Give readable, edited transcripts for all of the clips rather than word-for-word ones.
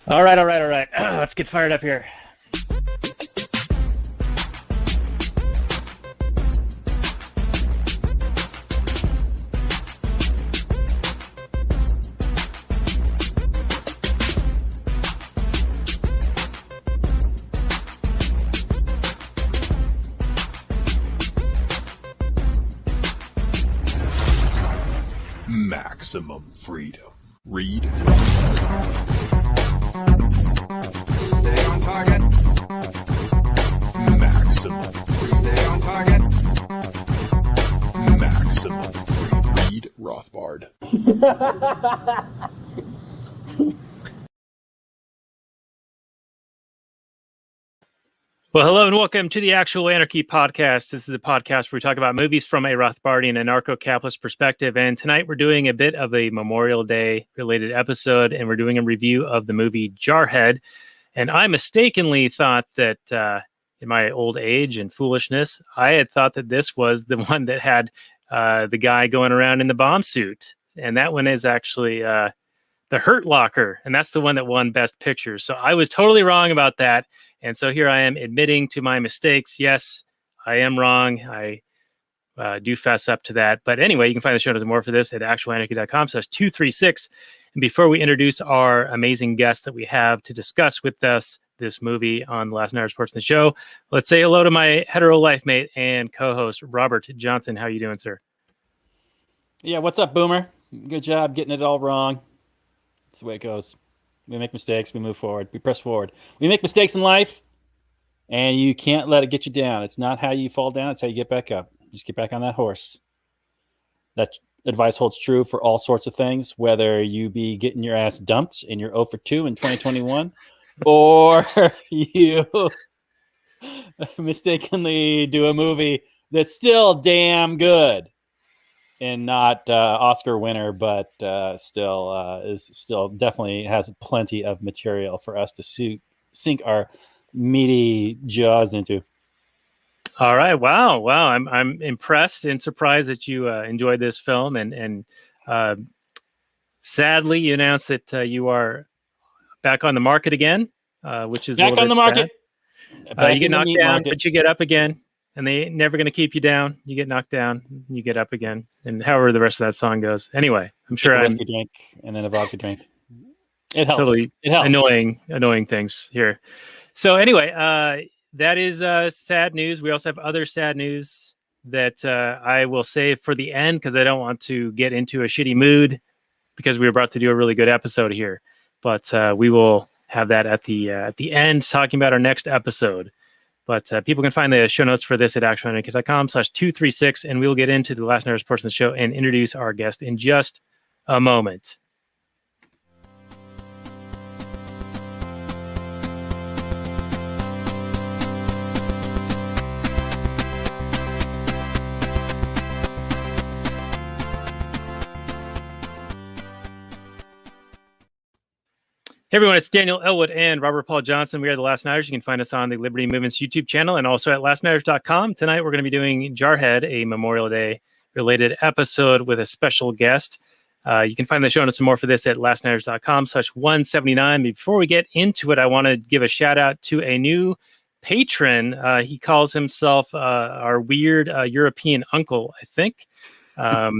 All right. Let's get fired up here. Maximum freedom. Read. Stay on target. Maximum freedom. Stay on target. Maximum freedom. Read Rothbard. Well, hello and welcome to the Actual Anarchy podcast. This is a podcast where we talk about movies from a Rothbardian anarcho-capitalist perspective. And tonight we're doing a bit of a Memorial Day related episode, and we're doing a review of the movie Jarhead. And I mistakenly thought that in my old age and foolishness, I had thought that this was the one that had the guy going around in the bomb suit. And that one is actually The Hurt Locker. And that's the one that won Best Picture. So I was totally wrong about that. And so here I am admitting to my mistakes. Yes, I am wrong. I do fess up to that. But anyway, you can find the show notes and more for this at actualanarchy.com/236. And before we introduce our amazing guest that we have to discuss with us this movie on the Last Night Reports in the show, let's say hello to my hetero life mate and co-host, Robert Johnson. How are you doing, sir? Yeah, what's up, Boomer? Good job getting it all wrong. That's the way it goes. We make mistakes, we move forward, we press forward. We make mistakes in life, and you can't let it get you down. It's not how you fall down, it's how you get back up. Just get back on that horse. That advice holds true for all sorts of things, whether you be getting your ass dumped and you're 0 for 2 in 2021, or you mistakenly do a movie that's still damn good. And not Oscar winner, but still definitely has plenty of material for us to sink our meaty jaws into. All right, wow! I'm impressed and surprised that you enjoyed this film, and sadly, you announced that you are back on the market again, which is back a little on the bit market. You get knocked down, but you get up again. And they ain't never going to keep you down. You get knocked down, you get up again. And however the rest of that song goes. Anyway, I'm sure a I'm whiskey drink and then a vodka drink. It helps. Totally it helps. Annoying things here. So anyway, that is sad news. We also have other sad news that I will save for the end because I don't want to get into a shitty mood because we were about to do a really good episode here. But we will have that at the end, talking about our next episode. But people can find the show notes for this at actualanarchy.com/236, and we'll get into the Last Night Reports of the show and introduce our guest in just a moment. Hey everyone, it's Daniel Elwood and Robert Paul Johnson. We are the Last Nighters. You can find us on the Liberty Movement's YouTube channel and also at lastnighters.com. Tonight we're going to be doing Jarhead, a Memorial Day related episode with a special guest. You can find the show notes and more for this at lastnighters.com/179. Before we get into it, I want to give a shout out to a new patron. He calls himself our weird European uncle, I think. Let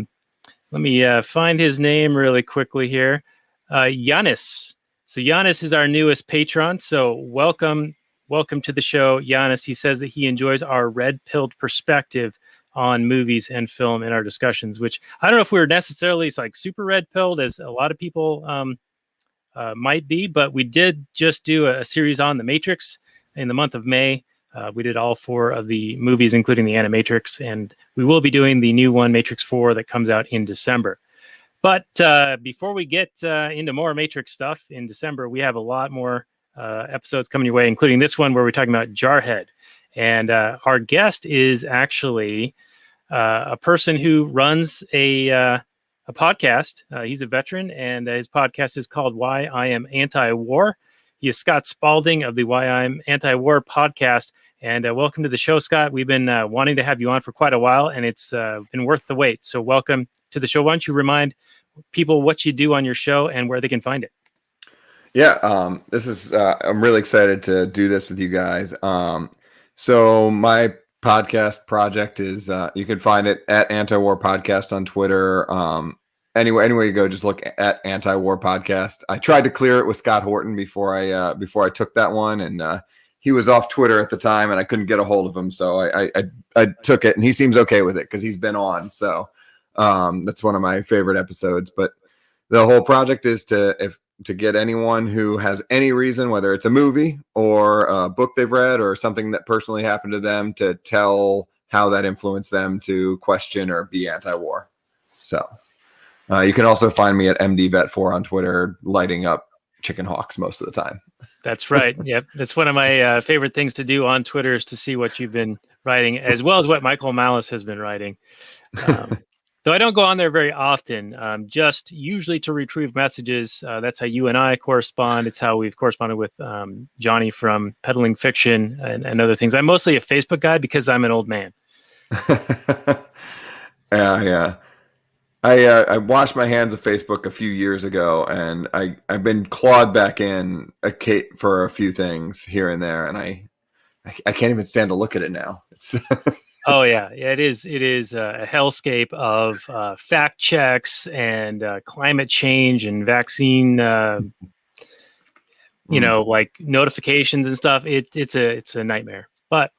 me find his name really quickly here. Giannis. So Giannis is our newest patron. So welcome to the show, Giannis. He says that he enjoys our red-pilled perspective on movies and film in our discussions, which I don't know if we're necessarily like super red-pilled as a lot of people might be, but we did just do a series on The Matrix in the month of May. We did all 4 of the movies, including the Animatrix, and we will be doing the new one, Matrix 4, that comes out in December. But before we get into more Matrix stuff in December, we have a lot more episodes coming your way, including this one where we're talking about Jarhead. And our guest is actually a person who runs a podcast. He's a veteran, and his podcast is called Why I Am Anti-War. He is Scott Spaulding of the Why I'm Anti-War podcast. And welcome to the show, Scott. We've been wanting to have you on for quite a while, and it's been worth the wait. So welcome to the show. Why don't you remind people what you do on your show and where they can find it? Yeah, this is I'm really excited to do this with you guys. So my podcast project is you can find it at Anti-War Podcast on Twitter. Anywhere you go, just look at Anti-War Podcast. I tried to clear it with Scott Horton before I took that one, and he was off Twitter at the time, and I couldn't get a hold of him, so I took it, and he seems okay with it because he's been on. So that's one of my favorite episodes. But the whole project is to get anyone who has any reason, whether it's a movie or a book they've read or something that personally happened to them, to tell how that influenced them to question or be anti-war. So you can also find me at MDVet4 on Twitter, lighting up chicken hawks most of the time. That's right. Yep. That's one of my favorite things to do on Twitter, is to see what you've been writing, as well as what Michael Malice has been writing. Though I don't go on there very often, just usually to retrieve messages. That's how you and I correspond. It's how we've corresponded with Johnny from Peddling Fiction and other things. I'm mostly a Facebook guy because I'm an old man. Yeah. I washed my hands of Facebook a few years ago, and I've been clawed back in for a few things here and there, and I can't even stand to look at it now. It's Oh yeah, it is. It is a hellscape of fact checks and climate change and vaccine, like notifications and stuff. It's a nightmare. But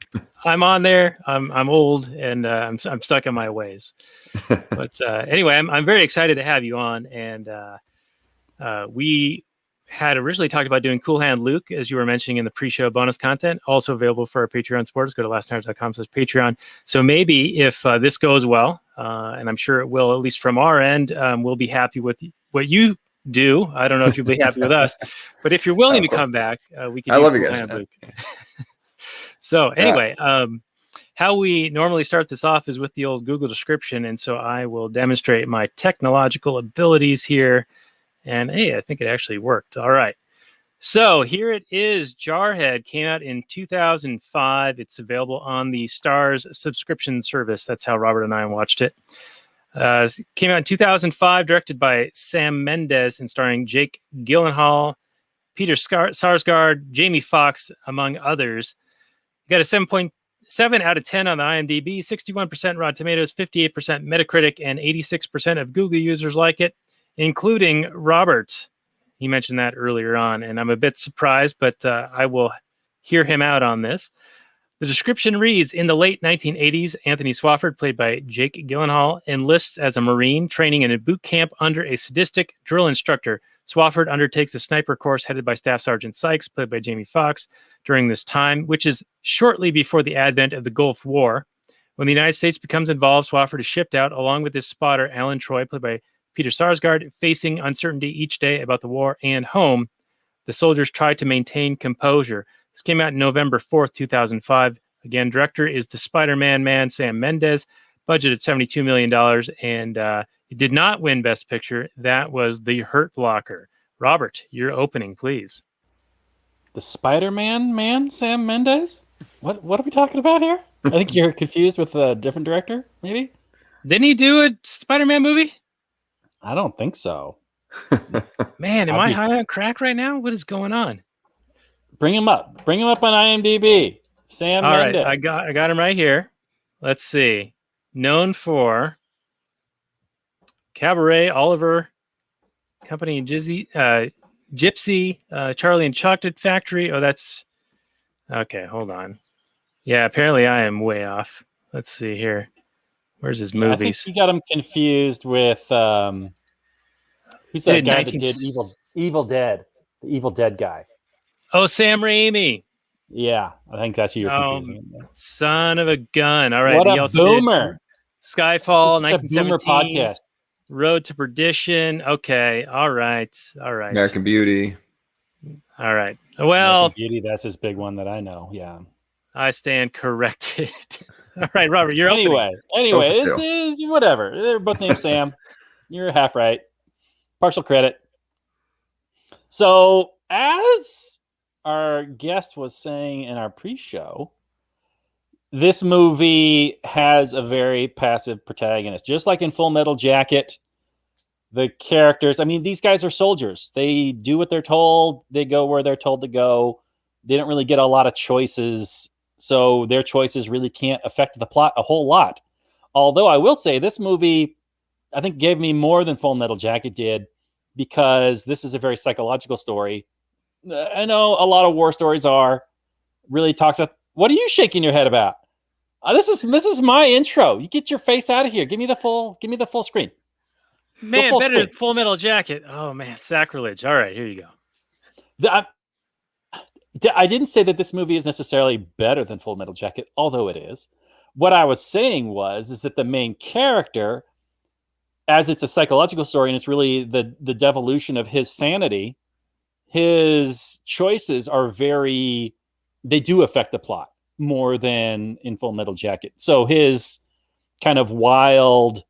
I'm on there. I'm old, and I'm stuck in my ways. But anyway, I'm very excited to have you on, and we had originally talked about doing Cool Hand Luke, as you were mentioning in the pre-show bonus content, also available for our Patreon supporters. Go to lastnight.com/Patreon. So maybe if this goes well, and I'm sure it will, at least from our end, we'll be happy with what you do. I don't know if you'll be happy with us, but if you're willing to come back, we can. I love you Cool guys. Hand Luke. So anyway, how we normally start this off is with the old Google description, and so I will demonstrate my technological abilities here. And hey, I think it actually worked. All right. So here it is. Jarhead came out in 2005. It's available on the Starz subscription service. That's how Robert and I watched it. Came out in 2005, directed by Sam Mendes and starring Jake Gyllenhaal, Peter Sarsgaard, Jamie Foxx, among others. Got a 7.7 out of 10 on the IMDb, 61% Rotten Tomatoes, 58% Metacritic, and 86% of Google users like it, including Robert. He mentioned that earlier on, and I'm a bit surprised, but I will hear him out on this. The description reads, in the late 1980s, Anthony Swofford, played by Jake Gyllenhaal, enlists as a Marine training in a boot camp under a sadistic drill instructor. Swofford undertakes a sniper course headed by Staff Sgt. Sykes, played by Jamie Foxx, during this time, which is shortly before the advent of the Gulf War. When the United States becomes involved, Swofford is shipped out along with his spotter, Alan Troy, played by Peter Sarsgaard, facing uncertainty each day about the war and home. The soldiers try to maintain composure. This came out November 4th, 2005. Again, director is the Spider-Man man, Sam Mendes. Budget at $72 million, and it did not win Best Picture. That was The Hurt Locker. Robert, your opening, please. The Spider-Man man, Sam Mendes? What are we talking about here? I think you're confused with a different director, maybe? Didn't he do a Spider-Man movie? I don't think so. Man, am I high on crack right now? What is going on? Bring him up. Bring him up on IMDb. Sam Mendes. All right, I got him right here. Let's see. Known for Cabaret, Oliver, Company, Gypsy, Charlie and Chocolate Factory. Oh, that's okay. Hold on. Yeah, apparently I am way off. Let's see here. Where's his movies? I think you got him confused with who's that guy that did Evil Dead? The Evil Dead guy. Oh, Sam Raimi. Yeah, I think that's who you're confusing. Son of a gun. All right. What a boomer. Skyfall, this is 1917. Boomer podcast. Road to Perdition. Okay. All right. American Beauty. All right. Well, American Beauty, that's his big one that I know. Yeah. I stand corrected. All right, Robert, you're anyway, this is whatever. They're both named Sam. You're half right. Partial credit. So, as our guest was saying in our pre-show, this movie has a very passive protagonist. Just like in Full Metal Jacket, The characters, I mean, these guys are soldiers. They do what they're told. They go where they're told to go. They don't really get a lot of choices. So their choices really can't affect the plot a whole lot. Although I will say this movie, I think, gave me more than Full Metal Jacket did, because this is a very psychological story. I know a lot of war stories really talks about. What are you shaking your head about? This is my intro. You get your face out of here. Give me the full screen. Man, full better screen. than Full Metal Jacket. Oh man, sacrilege. All right, here you go. I didn't say that this movie is necessarily better than Full Metal Jacket, although it is. What I was saying is that the main character, as it's a psychological story and it's really the devolution of his sanity, his choices are they do affect the plot more than in Full Metal Jacket. So his kind of wild,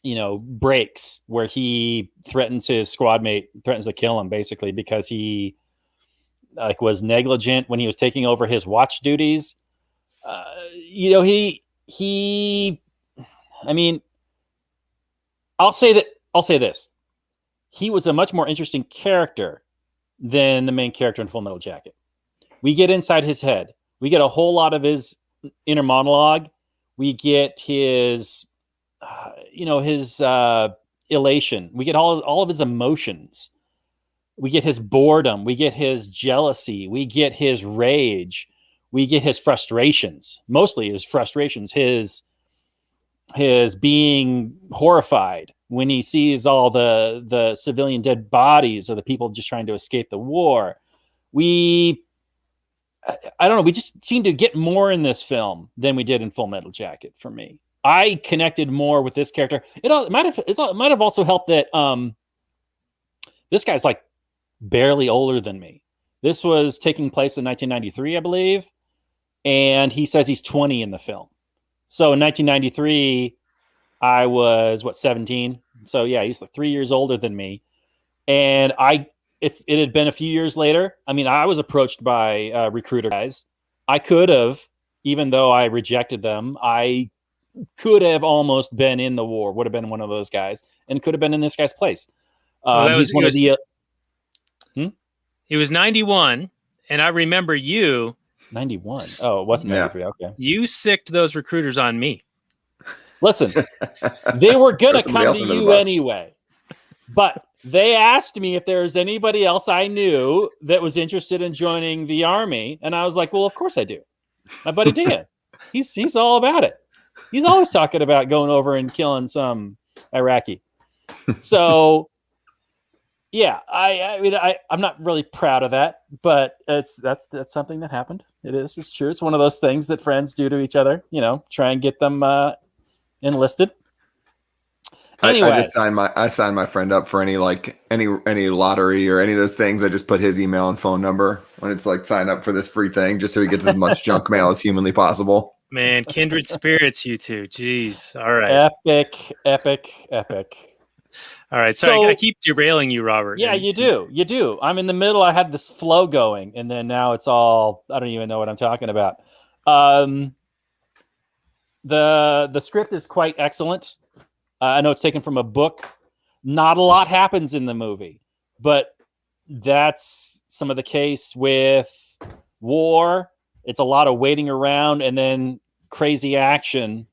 breaks where he threatens his squad mate, threatens to kill him basically because he was negligent when he was taking over his watch duties. I'll say this. He was a much more interesting character than the main character in Full Metal Jacket. We get inside his head. We get a whole lot of his inner monologue. We get his, his elation. We get all of his emotions. We get his boredom. We get his jealousy. We get his rage. We get his frustrations. Mostly his frustrations. His being horrified when he sees all the civilian dead bodies of the people just trying to escape the war. I don't know. We just seem to get more in this film than we did in Full Metal Jacket. For me, I connected more with this character. It might have also helped that this guy's like barely older than me. This was taking place in 1993, I believe, and he says he's 20 in the film. So in 1993, I was 17. So yeah, he's like 3 years older than me. And if it had been a few years later, I mean, I was approached by recruiter guys. I could have, even though I rejected them, I could have almost been in the war, would have been one of those guys, and could have been in this guy's place. He's one of the... He was 91, and I remember you... 91? Oh, it wasn't 93, okay. You sicked those recruiters on me. Listen, they were going to come to you anyway. But they asked me if there was anybody else I knew that was interested in joining the army. And I was like, well, of course I do. My buddy Dan, he's all about it. He's always talking about going over and killing some Iraqi. So, yeah, I'm not really proud of that, but that's something that happened. It's true. It's one of those things that friends do to each other, try and get them enlisted. Anyway, I signed my friend up for any lottery or any of those things. I just put his email and phone number when it's like sign up for this free thing, just so he gets as much junk mail as humanly possible. Man, kindred spirits, you two. Jeez. All right. Epic. All right. So I keep derailing you, Robert. Yeah, you do. I'm in the middle. I had this flow going, and then now it's all, I don't even know what I'm talking about. The script is quite excellent. I know it's taken from a book. Not a lot happens in the movie, but that's some of the case with war. It's a lot of waiting around and then crazy action.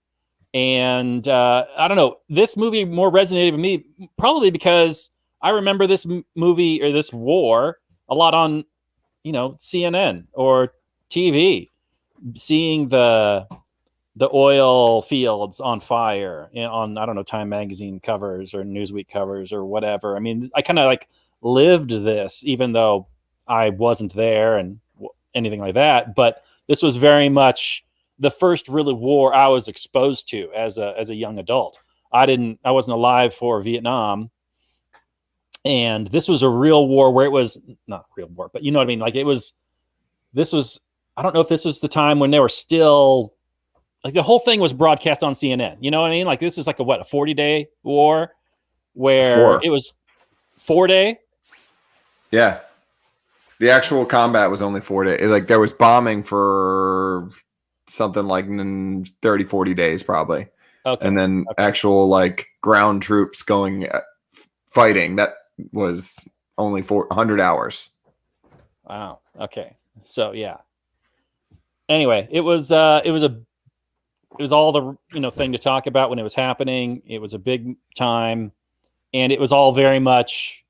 And I don't know, this movie more resonated with me probably because I remember this movie or this war a lot on, CNN or TV, seeing the oil fields on fire on, I don't know, Time magazine covers or Newsweek covers or whatever. I mean, I kind of lived this, even though I wasn't there and anything like that. But this was very much the first really war I was exposed to as a young adult. I wasn't alive for Vietnam. And this was a real war where it was not real war, but you know what I mean? I don't know if this was the time when they were still, the whole thing was broadcast on CNN. You know what I mean? This is a 40-day war where it was 4-day. Yeah. The actual combat was only 4 days. There was bombing for something like 30, 40 days probably. Okay. and then actual like ground troops going fighting. That was only 400 hours. Wow. Okay. So yeah. Anyway, it was all the thing to talk about when it was happening. It was a big time, and it was all very much,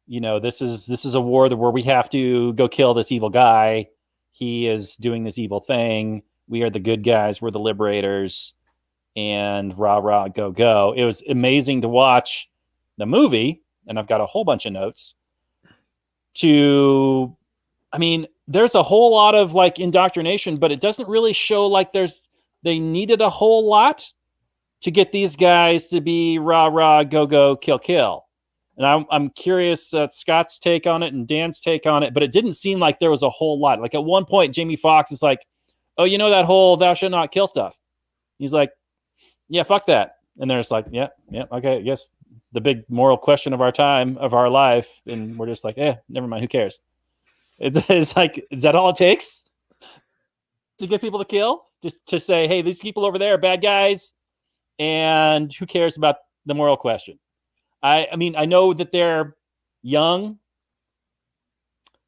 this is a war where we have to go kill this evil guy. He is doing this evil thing. We are the good guys. We're the liberators, and rah rah go go. It was amazing to watch the movie, and I've got a whole bunch of notes. There's a whole lot of like indoctrination, but it doesn't really show like they needed a whole lot to get these guys to be rah rah go go kill kill. And I'm curious Scott's take on it and Dan's take on it, but it didn't seem like there was a whole lot. Like at one point, Jamie Foxx is like, "Oh, that whole thou shalt not kill stuff." He's like, "Yeah, fuck that." And they're just like, "Yeah, okay, I guess the big moral question of our time, of our life," and we're just like, never mind, who cares? It's like, is that all it takes to get people to kill? Just to say, hey, these people over there are bad guys, and who cares about the moral question? I know that they're young,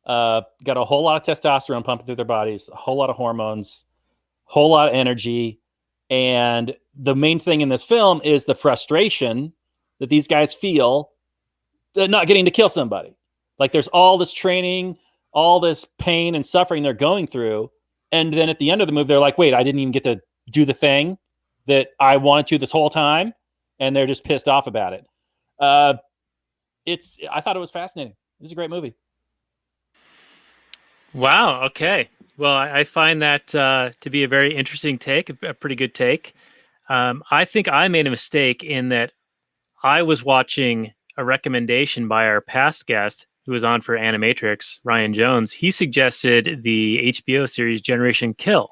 got a whole lot of testosterone pumping through their bodies, a whole lot of hormones, whole lot of energy, and the main thing in this film is the frustration that these guys feel not getting to kill somebody. Like there's all this training, all this pain and suffering they're going through. And then at the end of the movie, they're like, wait, I didn't even get to do the thing that I wanted to this whole time. And they're just pissed off about it. I thought it was fascinating. It was a great movie. Wow. Okay. Well, I find that to be a very interesting take, a pretty good take. I think I made a mistake in that I was watching a recommendation by our past guest who was on for Animatrix, Ryan Jones. He suggested the HBO series Generation Kill.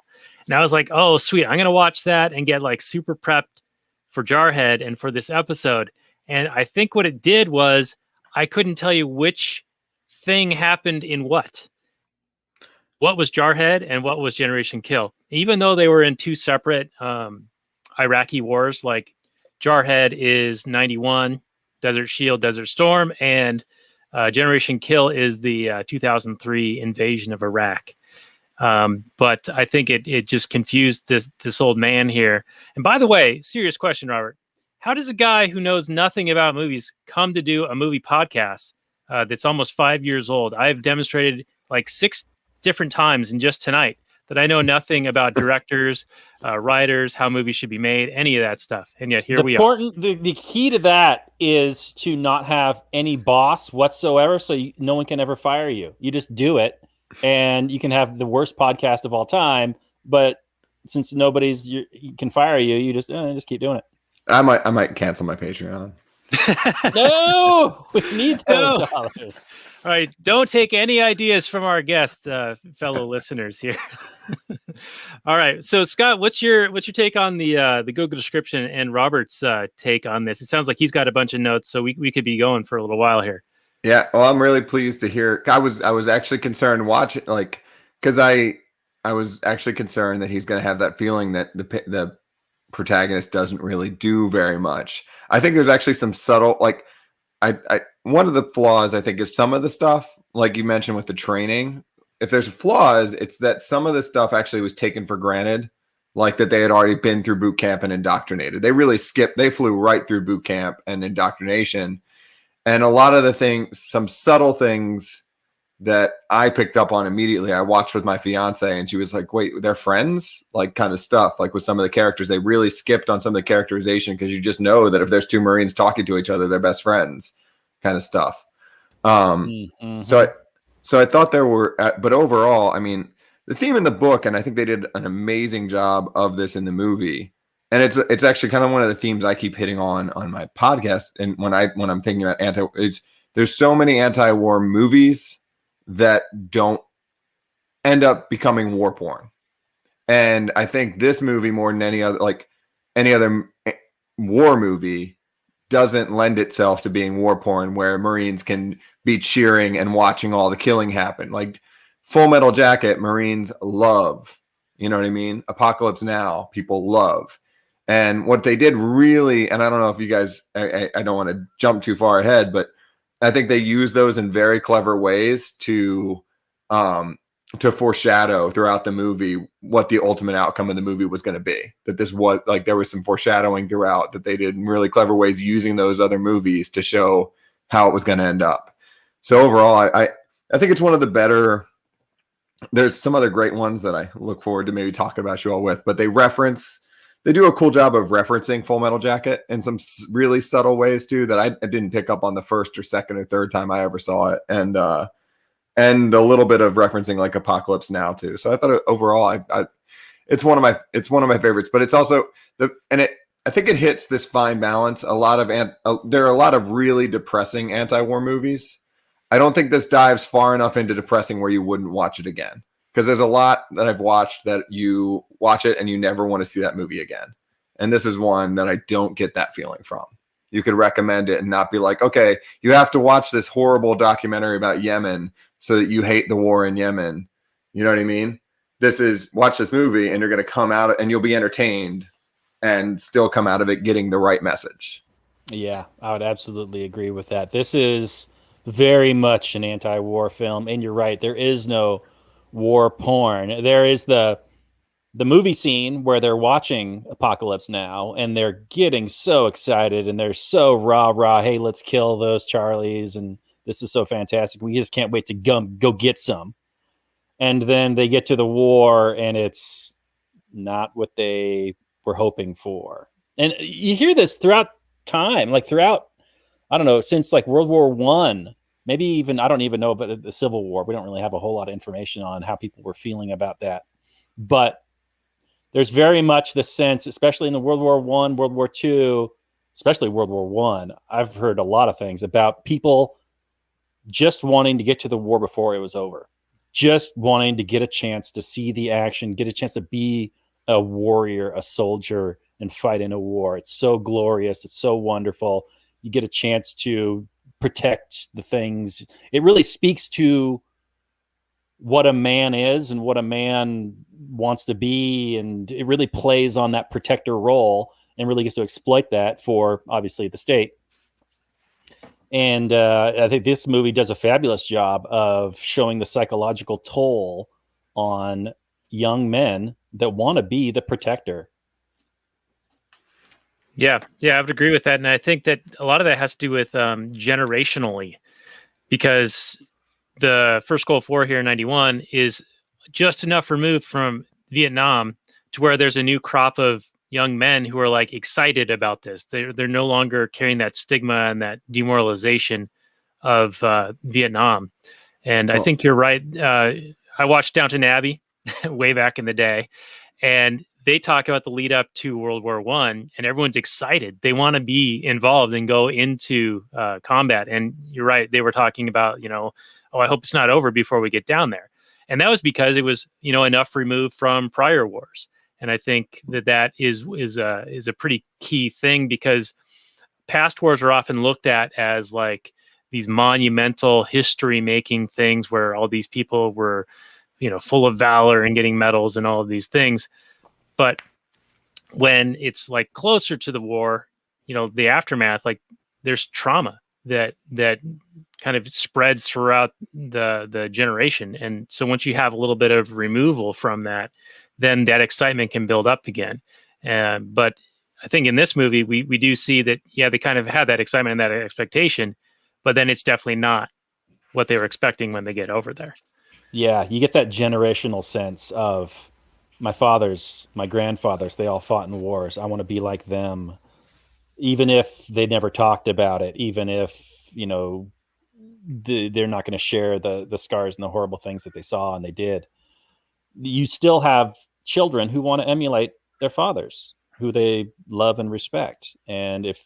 And I was like, oh, sweet. I'm going to watch that and get like super prepped for Jarhead and for this episode. And I think what it did was I couldn't tell you which thing happened in what. What was Jarhead and what was Generation Kill? Even though they were in two separate Iraqi wars, like Jarhead is 91, Desert Shield, Desert Storm, and Generation Kill is the 2003 invasion of Iraq. But I think it just confused this old man here. And by the way, serious question, Robert. How does a guy who knows nothing about movies come to do a movie podcast that's almost 5 years old? I've demonstrated like 6 different times and just tonight that I know nothing about directors, writers, how movies should be made, any of that stuff. And yet here we are. The key to that is to not have any boss whatsoever, so no one can ever fire you. You just do it, and you can have the worst podcast of all time, but since you can fire you, you just keep doing it. I might cancel my Patreon. No, we need those dollars. All right, don't take any ideas from our guests, fellow listeners here. All right, so Scott, what's your take on the Google description and Robert's take on this? It sounds like he's got a bunch of notes, so we could be going for a little while here. Yeah, well, I'm really pleased to hear. I was actually concerned watching, like, because I was actually concerned that he's going to have that feeling that the protagonist doesn't really do very much. I think there's actually some subtle, like, I one of the flaws I think is some of the stuff, like you mentioned with the training. If there's flaws, it's that some of the stuff actually was taken for granted, like that they had already been through boot camp and indoctrinated. They flew right through boot camp and indoctrination. And a lot of the things, some subtle things that I picked up on immediately, I watched with my fiance and she was like, wait, they're friends? Like kind of stuff. Like with some of the characters, they really skipped on some of the characterization because you just know that if there's two Marines talking to each other, they're best friends kind of stuff. So I thought there were, but overall, I mean, the theme in the book, and I think they did an amazing job of this in the movie. And it's actually kind of one of the themes I keep hitting on my podcast. And when I'm thinking about there's so many anti-war movies that don't end up becoming war porn. And I think this movie, more than any other war movie, doesn't lend itself to being war porn where Marines can be cheering and watching all the killing happen. Like Full Metal Jacket, Marines love, you know what I mean? Apocalypse Now, people love. And what they did really, and I don't know if you guys, I don't want to jump too far ahead, but I think they use those in very clever ways to foreshadow throughout the movie what the ultimate outcome of the movie was going to be. That this was like, there was some foreshadowing throughout that they did in really clever ways using those other movies to show how it was going to end up. So overall, I think it's one of the better. There's some other great ones that I look forward to maybe talking about you all with, but they do a cool job of referencing Full Metal Jacket in some really subtle ways too that I didn't pick up on the first or second or third time I ever saw it, and a little bit of referencing like Apocalypse Now too. So I thought overall, it's one of my favorites. But it's also I think it hits this fine balance. There are a lot of really depressing anti-war movies. I don't think this dives far enough into depressing where you wouldn't watch it again. Because there's a lot that I've watched that you watch it and you never want to see that movie again. And this is one that I don't get that feeling from. You could recommend it and not be like, okay, you have to watch this horrible documentary about Yemen so that you hate the war in Yemen. You know what I mean? Watch this movie and you're going to come out and you'll be entertained and still come out of it getting the right message. Yeah, I would absolutely agree with that. This is very much an anti-war film. And you're right, there is no war porn. There is the movie scene where they're watching Apocalypse Now and they're getting so excited and they're so rah, hey, let's kill those Charlies and this is so fantastic. We just can't wait to go get some. And then they get to the war and it's not what they were hoping for. And you hear this throughout time, like throughout, I don't know, since like World War I, maybe even, I don't even know about the Civil War. We don't really have a whole lot of information on how people were feeling about that. But there's very much the sense, especially in the World War I, World War II, especially World War I, I've heard a lot of things about people just wanting to get to the war before it was over. Just wanting to get a chance to see the action, get a chance to be a warrior, a soldier, and fight in a war. It's so glorious. It's so wonderful. You get a chance to protect the things. It really speaks to what a man is and what a man wants to be. And it really plays on that protector role and really gets to exploit that for, obviously, the state. And I think this movie does a fabulous job of showing the psychological toll on young men that want to be the protector. Yeah, I would agree with that. And I think that a lot of that has to do with generationally, because the first Gulf War here in 91 is just enough removed from Vietnam to where there's a new crop of young men who are like excited about this. They're no longer carrying that stigma and that demoralization of Vietnam. And I think you're right. I watched Downton Abbey way back in the day, and they talk about the lead up to World War I, and everyone's excited. They want to be involved and go into combat. And you're right. They were talking about, I hope it's not over before we get down there. And that was because it was, enough removed from prior wars. And I think that is a pretty key thing, because past wars are often looked at as like these monumental history making things where all these people were, full of valor and getting medals and all of these things. But when it's like closer to the war, the aftermath, like there's trauma that kind of spreads throughout the generation. And so once you have a little bit of removal from that, then that excitement can build up again. But I think in this movie, we do see that, they kind of had that excitement and that expectation, but then it's definitely not what they were expecting when they get over there. Yeah, you get that generational sense of my fathers, my grandfathers, they all fought in the wars. I want to be like them, even if they never talked about it, even if, they're not going to share the scars and the horrible things that they saw and they did. You still have children who want to emulate their fathers, who they love and respect. And if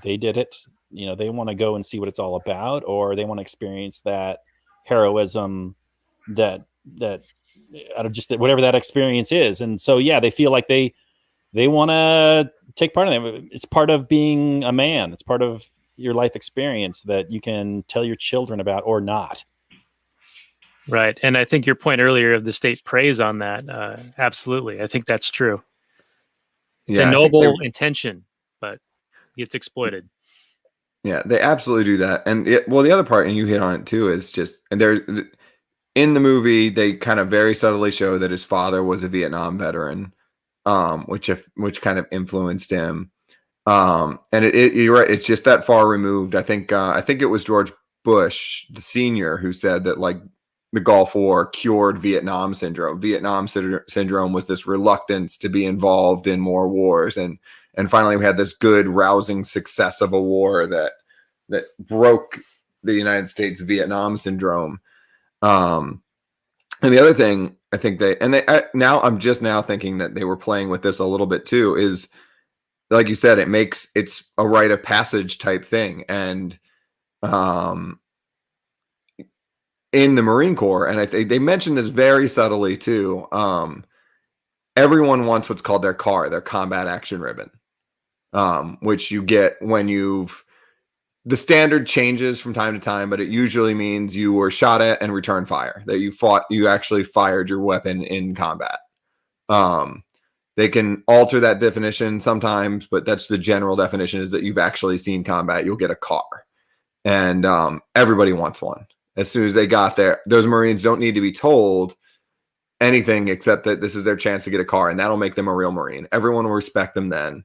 they did it, they want to go and see what it's all about, or they want to experience that heroism that out of just whatever that experience is. And so, they feel like they want to take part in it. It's part of being a man. It's part of your life experience that you can tell your children about or not. Right. And I think your point earlier of the state preys on that. Absolutely. I think that's true. It's Yeah, a I think noble intention, but it's exploited. yeah, they absolutely do that. And well, the other part, and you hit on it too, is just and there's in the movie they kind of very subtly show that his father was a Vietnam veteran, which kind of influenced him. And you're right, it's just that far removed. I think it was George Bush, the senior, who said that like the Gulf War cured Vietnam syndrome. Syndrome was this reluctance to be involved in more wars, and finally we had this good, rousing success of a war that broke the United States Vietnam syndrome. And the other thing I think now I'm just now thinking that they were playing with this a little bit too is, like you said, it's a rite of passage type thing. And in the Marine Corps, and I think they mentioned this very subtly too, everyone wants what's called their CAR, their combat action ribbon, which you get when the standard changes from time to time, but it usually means you were shot at and return fire, that you actually fired your weapon in combat. They can alter that definition sometimes, but that's the general definition, is that you've actually seen combat. You'll get a CAR, and everybody wants one. As soon as they got there, those Marines don't need to be told anything except that this is their chance to get a CAR, and that'll make them a real Marine. Everyone will respect them then.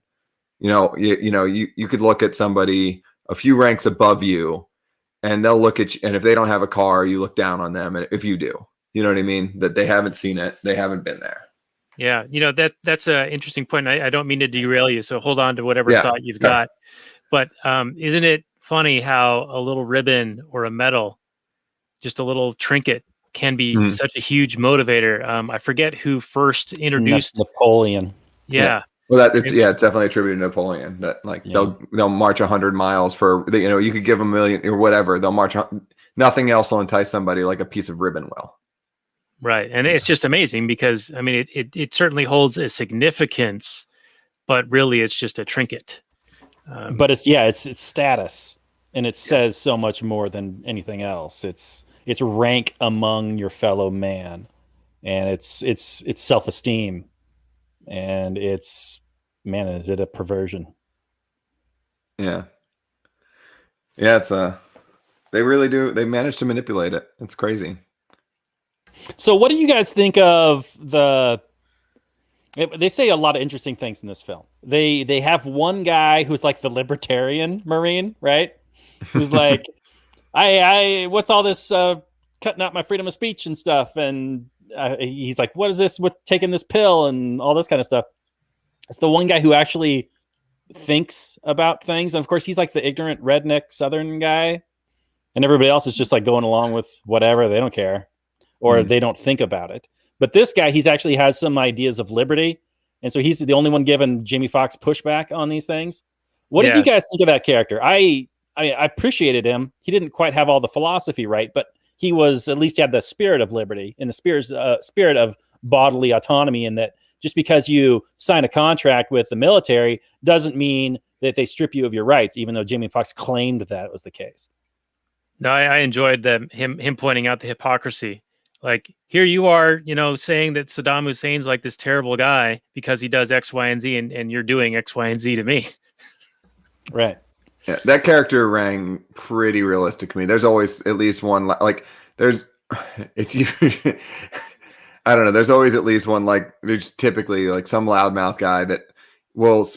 You could look at somebody a few ranks above you, and they'll look at you, and if they don't have a CAR, you look down on them. And if you do, you know what I mean? That they haven't seen it, they haven't been there. Yeah, that's an interesting point. I don't mean to derail you, so hold on to whatever thought you've got. But isn't it funny how a little ribbon or a medal, just a little trinket, can be such a huge motivator? I forget who first introduced Napoleon. Yeah. Well, it's definitely attributed to Napoleon. That they'll march 100 miles for you could give them $1 million or whatever. They'll march. Nothing else will entice somebody like a piece of ribbon will. Right, and it's just amazing because I mean it certainly holds a significance, but really it's just a trinket. But it's status, and it says so much more than anything else. It's rank among your fellow man, and it's self-esteem, and is it a perversion? Yeah, it's they really do. They manage to manipulate it. It's crazy. So what do you guys think of they say a lot of interesting things in this film. They have one guy who's like the libertarian Marine, right? Who's like, I what's all this cutting out my freedom of speech and stuff? And he's like, what is this with taking this pill and all this kind of stuff? It's the one guy who actually thinks about things. And of course, he's like the ignorant redneck Southern guy. And everybody else is just like going along with whatever. They don't care. Or they don't think about it. But this guy, he's actually has some ideas of liberty. And so he's the only one giving Jamie Foxx pushback on these things. What did you guys think of that character? I appreciated him. He didn't quite have all the philosophy right, but he at least had the spirit of liberty and the spirit of bodily autonomy, and that just because you sign a contract with the military doesn't mean that they strip you of your rights, even though Jamie Foxx claimed that was the case. No, I enjoyed him pointing out the hypocrisy. Like, here you are, saying that Saddam Hussein's like this terrible guy because he does X, Y, and Z, and you're doing X, Y, and Z to me. Right. Yeah, that character rang pretty realistic to me. There's always at least one, I don't know. There's always at least one, there's typically like some loudmouth guy that will,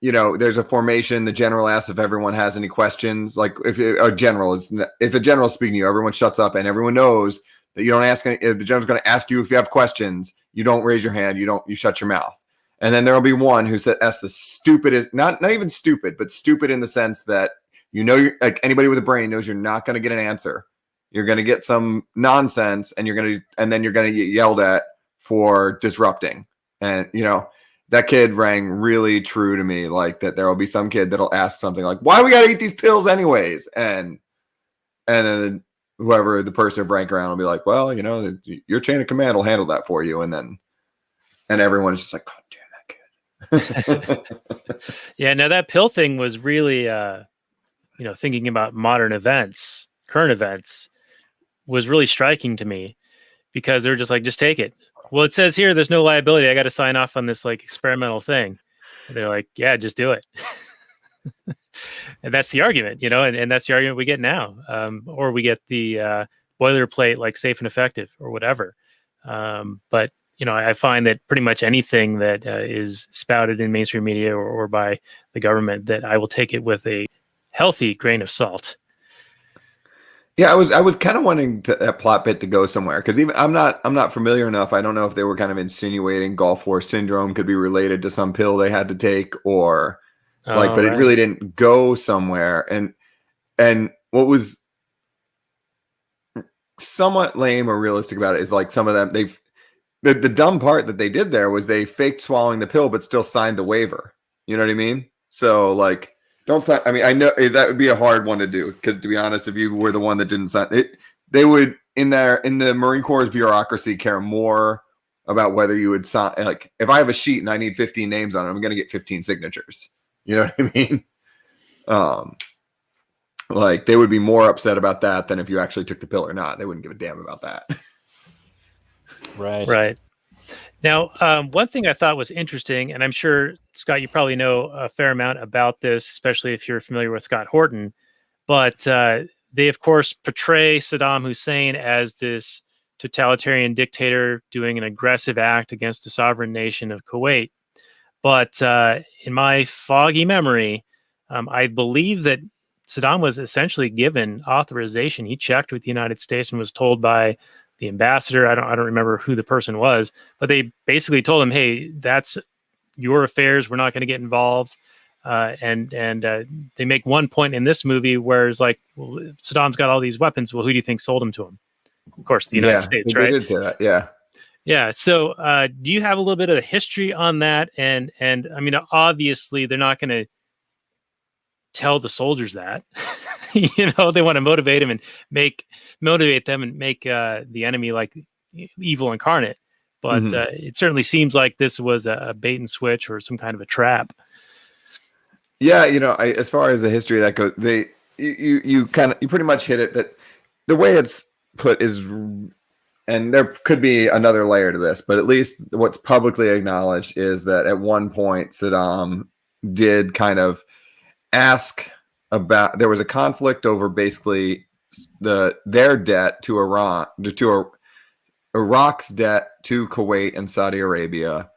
there's a formation. The general asks if everyone has any questions. Like if a general is speaking to you, everyone shuts up and everyone knows that you don't ask any, the general's going to ask you if you have questions. You don't raise your hand. You shut your mouth. And then there'll be one who asks the stupidest, not even stupid, but stupid in the sense that, you're like anybody with a brain knows you're not going to get an answer. You're going to get some nonsense and then you're going to get yelled at for disrupting. And, that kid rang really true to me. Like that there will be some kid that'll ask something like, why we got to eat these pills anyways? And then whoever the person of rank around will be like, well, your chain of command will handle that for you. And everyone's just like, God damn that kid. Yeah. Now that pill thing was really, thinking about modern events, current events, was really striking to me because they're just like, just take it. Well, it says here there's no liability. I got to sign off on this like experimental thing. They're like, yeah, just do it. And that's the argument, and that's the argument we get now. Or we get the boilerplate, like safe and effective or whatever. But, I find that pretty much anything that is spouted in mainstream media or by the government, that I will take it with a healthy grain of salt. Yeah, I was kind of wanting that plot bit to go somewhere, because even I'm not familiar enough. I don't know if they were kind of insinuating Gulf War syndrome could be related to some pill they had to take, or but right. It really didn't go somewhere. And what was somewhat lame or realistic about it is like some of them the dumb part that they did there was they faked swallowing the pill but still signed the waiver. You know what I mean? So like, don't sign. I mean, I know that would be a hard one to do, because to be honest, if you were the one that didn't sign it, they would in the Marine Corps' bureaucracy care more about whether you would sign. Like, if I have a sheet and I need 15 names on it, I'm going to get 15 signatures. You know what I mean? Like, they would be more upset about that than if you actually took the pill or not. They wouldn't give a damn about that. Right. Now, one thing I thought was interesting, and I'm sure, Scott, you probably know a fair amount about this, especially if you're familiar with Scott Horton, but they, of course, portray Saddam Hussein as this totalitarian dictator doing an aggressive act against the sovereign nation of Kuwait. But in my foggy memory, I believe that Saddam was essentially given authorization. He checked with the United States and was told by the ambassador, I don't remember who the person was, but they basically told him, hey, that's your affairs. We're not going to get involved. And they make one point in this movie where it's like, well, Saddam's got all these weapons. Well, who do you think sold them to him? Of course, the United States, right? They did say that, yeah. Yeah. So do you have a little bit of history on that? And I mean, obviously, they're not going to tell the soldiers that. They want to motivate them and make the enemy like evil incarnate. But it certainly seems like this was a bait and switch or some kind of a trap. Yeah, as far as the history of that goes, you pretty much hit it. That the way it's put is, and there could be another layer to this, but at least what's publicly acknowledged is that at one point Saddam did kind of ask about, there was a conflict over basically their debt to Iran, to Iraq's debt to Kuwait and Saudi Arabia,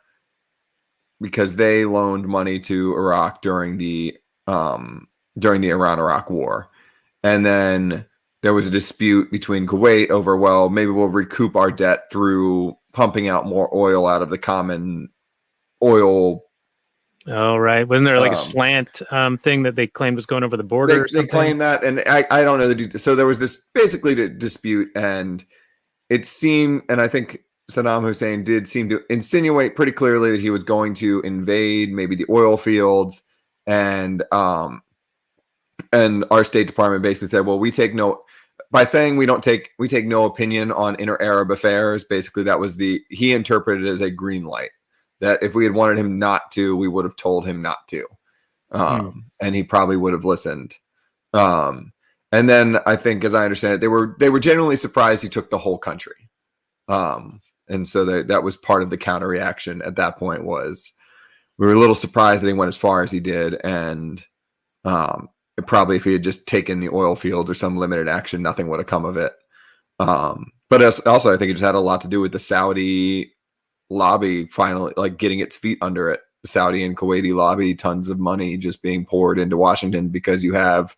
because they loaned money to Iraq during the Iran-Iraq War. And then there was a dispute between Kuwait over, well, maybe we'll recoup our debt through pumping out more oil out of the common oil. Oh, right. Wasn't there like a slant thing that they claimed was going over the border? They claimed that, and I don't know the details. So there was this basically dispute, and it seemed, and I think Saddam Hussein did seem to insinuate pretty clearly that he was going to invade maybe the oil fields, and our State Department basically said, well, we take no opinion on inter-Arab affairs. Basically, that was he interpreted it as a green light, that if we had wanted him not to, we would have told him not to. And he probably would have listened. And then I think, as I understand it, they were genuinely surprised he took the whole country. And so that was part of the counter reaction at that point, was we were a little surprised that he went as far as he did. And probably if he had just taken the oil fields or some limited action, nothing would have come of it. But also, I think it just had a lot to do with the Saudi lobby finally like getting its feet under it. The Saudi and Kuwaiti lobby, tons of money just being poured into Washington, because you have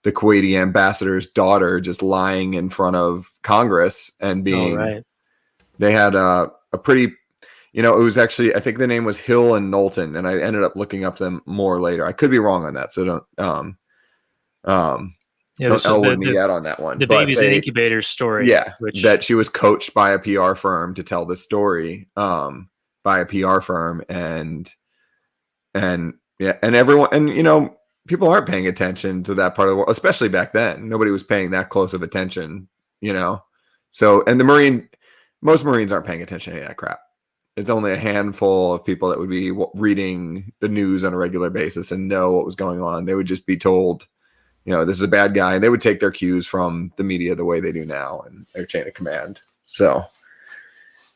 the Kuwaiti ambassador's daughter just lying in front of Congress and being, they had a pretty, it was actually, I think the name was Hill and Knowlton, and I ended up looking up them more later. I could be wrong on that, so don't don't elwood me out on that one. The baby's an incubator story. Yeah, that she was coached by a PR firm to tell this story, by a PR firm, and everyone, and people aren't paying attention to that part of the world, especially back then. Nobody was paying that close of attention, So, and most Marines aren't paying attention to any of that crap. It's only a handful of people that would be reading the news on a regular basis and know what was going on. They would just be told, this is a bad guy, and they would take their cues from the media the way they do now and their chain of command. So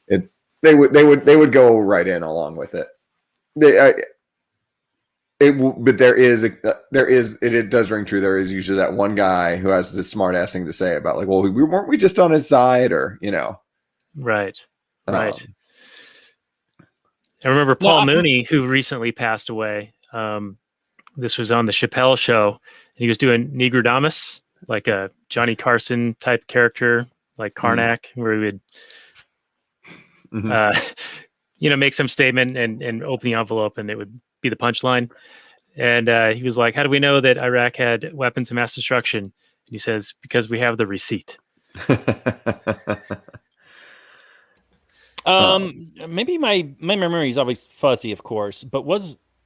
they would go right in along with it. But it does ring true. There is usually that one guy who has this smart ass thing to say about like, well, weren't we just on his side, or Right. I remember Paul Mooney, who recently passed away. This was on the Chappelle Show, and he was doing Negrodamus, like a Johnny Carson type character, like Karnak, where he would, make some statement and open the envelope, and it would be the punchline. And he was like, "How do we know that Iraq had weapons of mass destruction?" And he says, "Because we have the receipt." Maybe my memory is always fuzzy, of course, but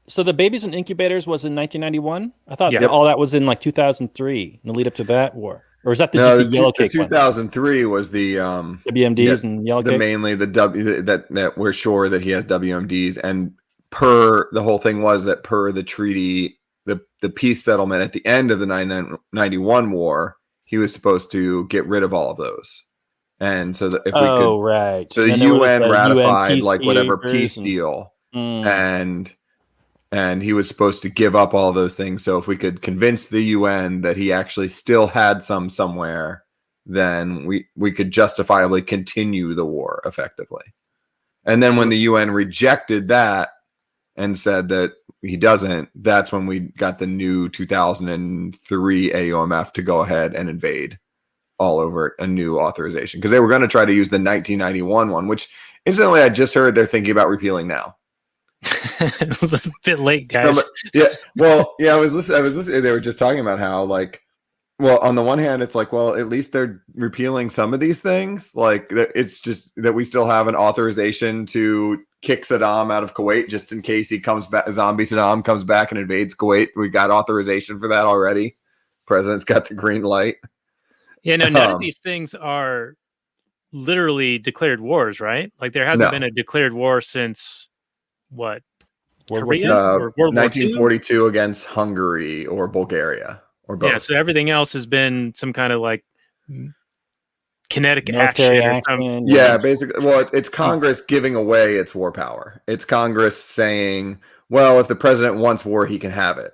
so the Babies and Incubators was in 1991? I thought all that was in like 2003 in the lead up to that war. Or is that just the Yellow Cake 2003 was the WMDs and Yellow Cake? Mainly the that we're sure that he has WMDs, and the whole thing was that per the treaty, the peace settlement at the end of the 1991 war, he was supposed to get rid of all of those. And so that if we could, right. So the UN ratified like whatever peace deal, and he was supposed to give up all those things. So if we could convince the UN that he actually still had some somewhere, then we could justifiably continue the war effectively. And then when the UN rejected that and said that he doesn't, that's when we got the new 2003 AUMF to go ahead and invade all over a new authorization, because they were going to try to use the 1991 one, which incidentally I just heard they're thinking about repealing now. It was a bit late, guys. I was listening. They were just talking about how, like, well, on the one hand, it's like, well, at least they're repealing some of these things. Like, it's just that we still have an authorization to kick Saddam out of Kuwait just in case he comes back. Zombie Saddam comes back and invades Kuwait. We got authorization for that already. President's got the green light. Yeah, no, none of these things are literally declared wars, right? Like, there hasn't been a declared war since what? Korea? Or World 1942 War II? Against Hungary or Bulgaria or both. Yeah, so everything else has been some kind of like kinetic action. Or something. Yeah, basically. Well, it's Congress giving away its war power. It's Congress saying, well, if the president wants war, he can have it.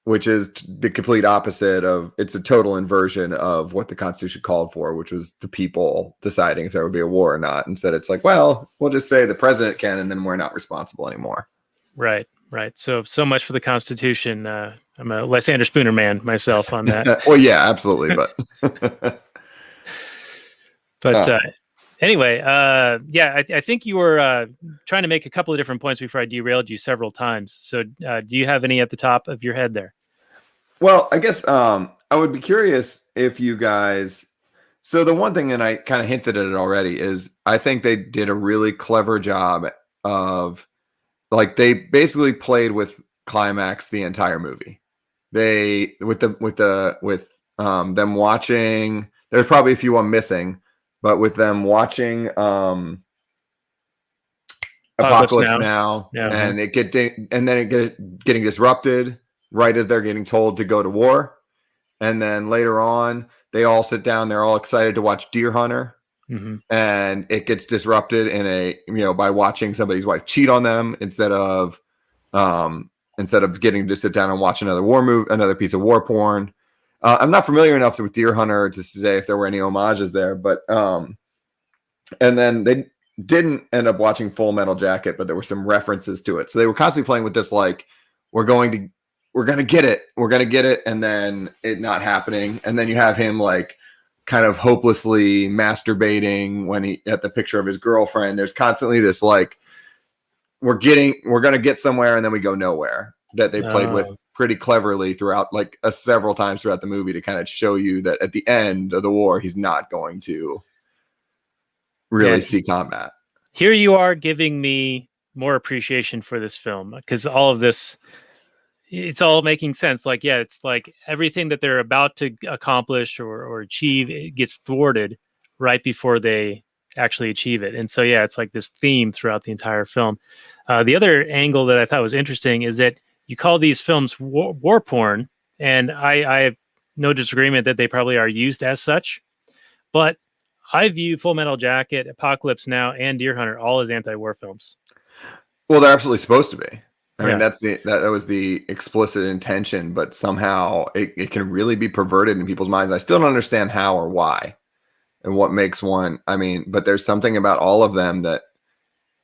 Which is the complete opposite of, it's a total inversion of what the Constitution called for, which was the people deciding if there would be a war or not. Instead, it's like, well, we'll just say the president can, and then we're not responsible anymore. Right. So much for the Constitution. I'm a Lysander Spooner man myself on that. Well, yeah, absolutely. But anyway, I think you were trying to make a couple of different points before I derailed you several times. So do you have any at the top of your head there? Well, I guess I would be curious if you guys... So the one thing, and I kind of hinted at it already, is I think they did a really clever job of, like, they basically played with climax the entire movie. They with them watching... There's probably a few I'm missing, but with them watching Apocalypse Now and it getting disrupted right as they're getting told to go to war, and then later on they all sit down, they're all excited to watch Deer Hunter, and it gets disrupted by watching somebody's wife cheat on them instead of getting to sit down and watch another piece of war porn. I'm not familiar enough with Deer Hunter to say if there were any homages there, but and then they didn't end up watching Full Metal Jacket, but there were some references to it. So they were constantly playing with this, like, we're going to get it, and then it not happening. And then you have him, like, kind of hopelessly masturbating when he at the picture of his girlfriend. There's constantly this, like, we're going to get somewhere, and then we go nowhere, that they played with pretty cleverly throughout, like, several times throughout the movie, to kind of show you that at the end of the war, he's not going to really see combat. Here you are giving me more appreciation for this film, because all of this, it's all making sense. Like, yeah, it's like everything that they're about to accomplish or achieve, it gets thwarted right before they actually achieve it. And so, yeah, it's like this theme throughout the entire film. The other angle that I thought was interesting is that you call these films war porn, and I have no disagreement that they probably are used as such, but I view Full Metal Jacket, Apocalypse Now, and Deer Hunter all as anti-war films. Well, they're absolutely supposed to be. I mean, that was the explicit intention, but somehow it can really be perverted in people's minds. I still don't understand how or why and what makes one. I mean, but there's something about all of them that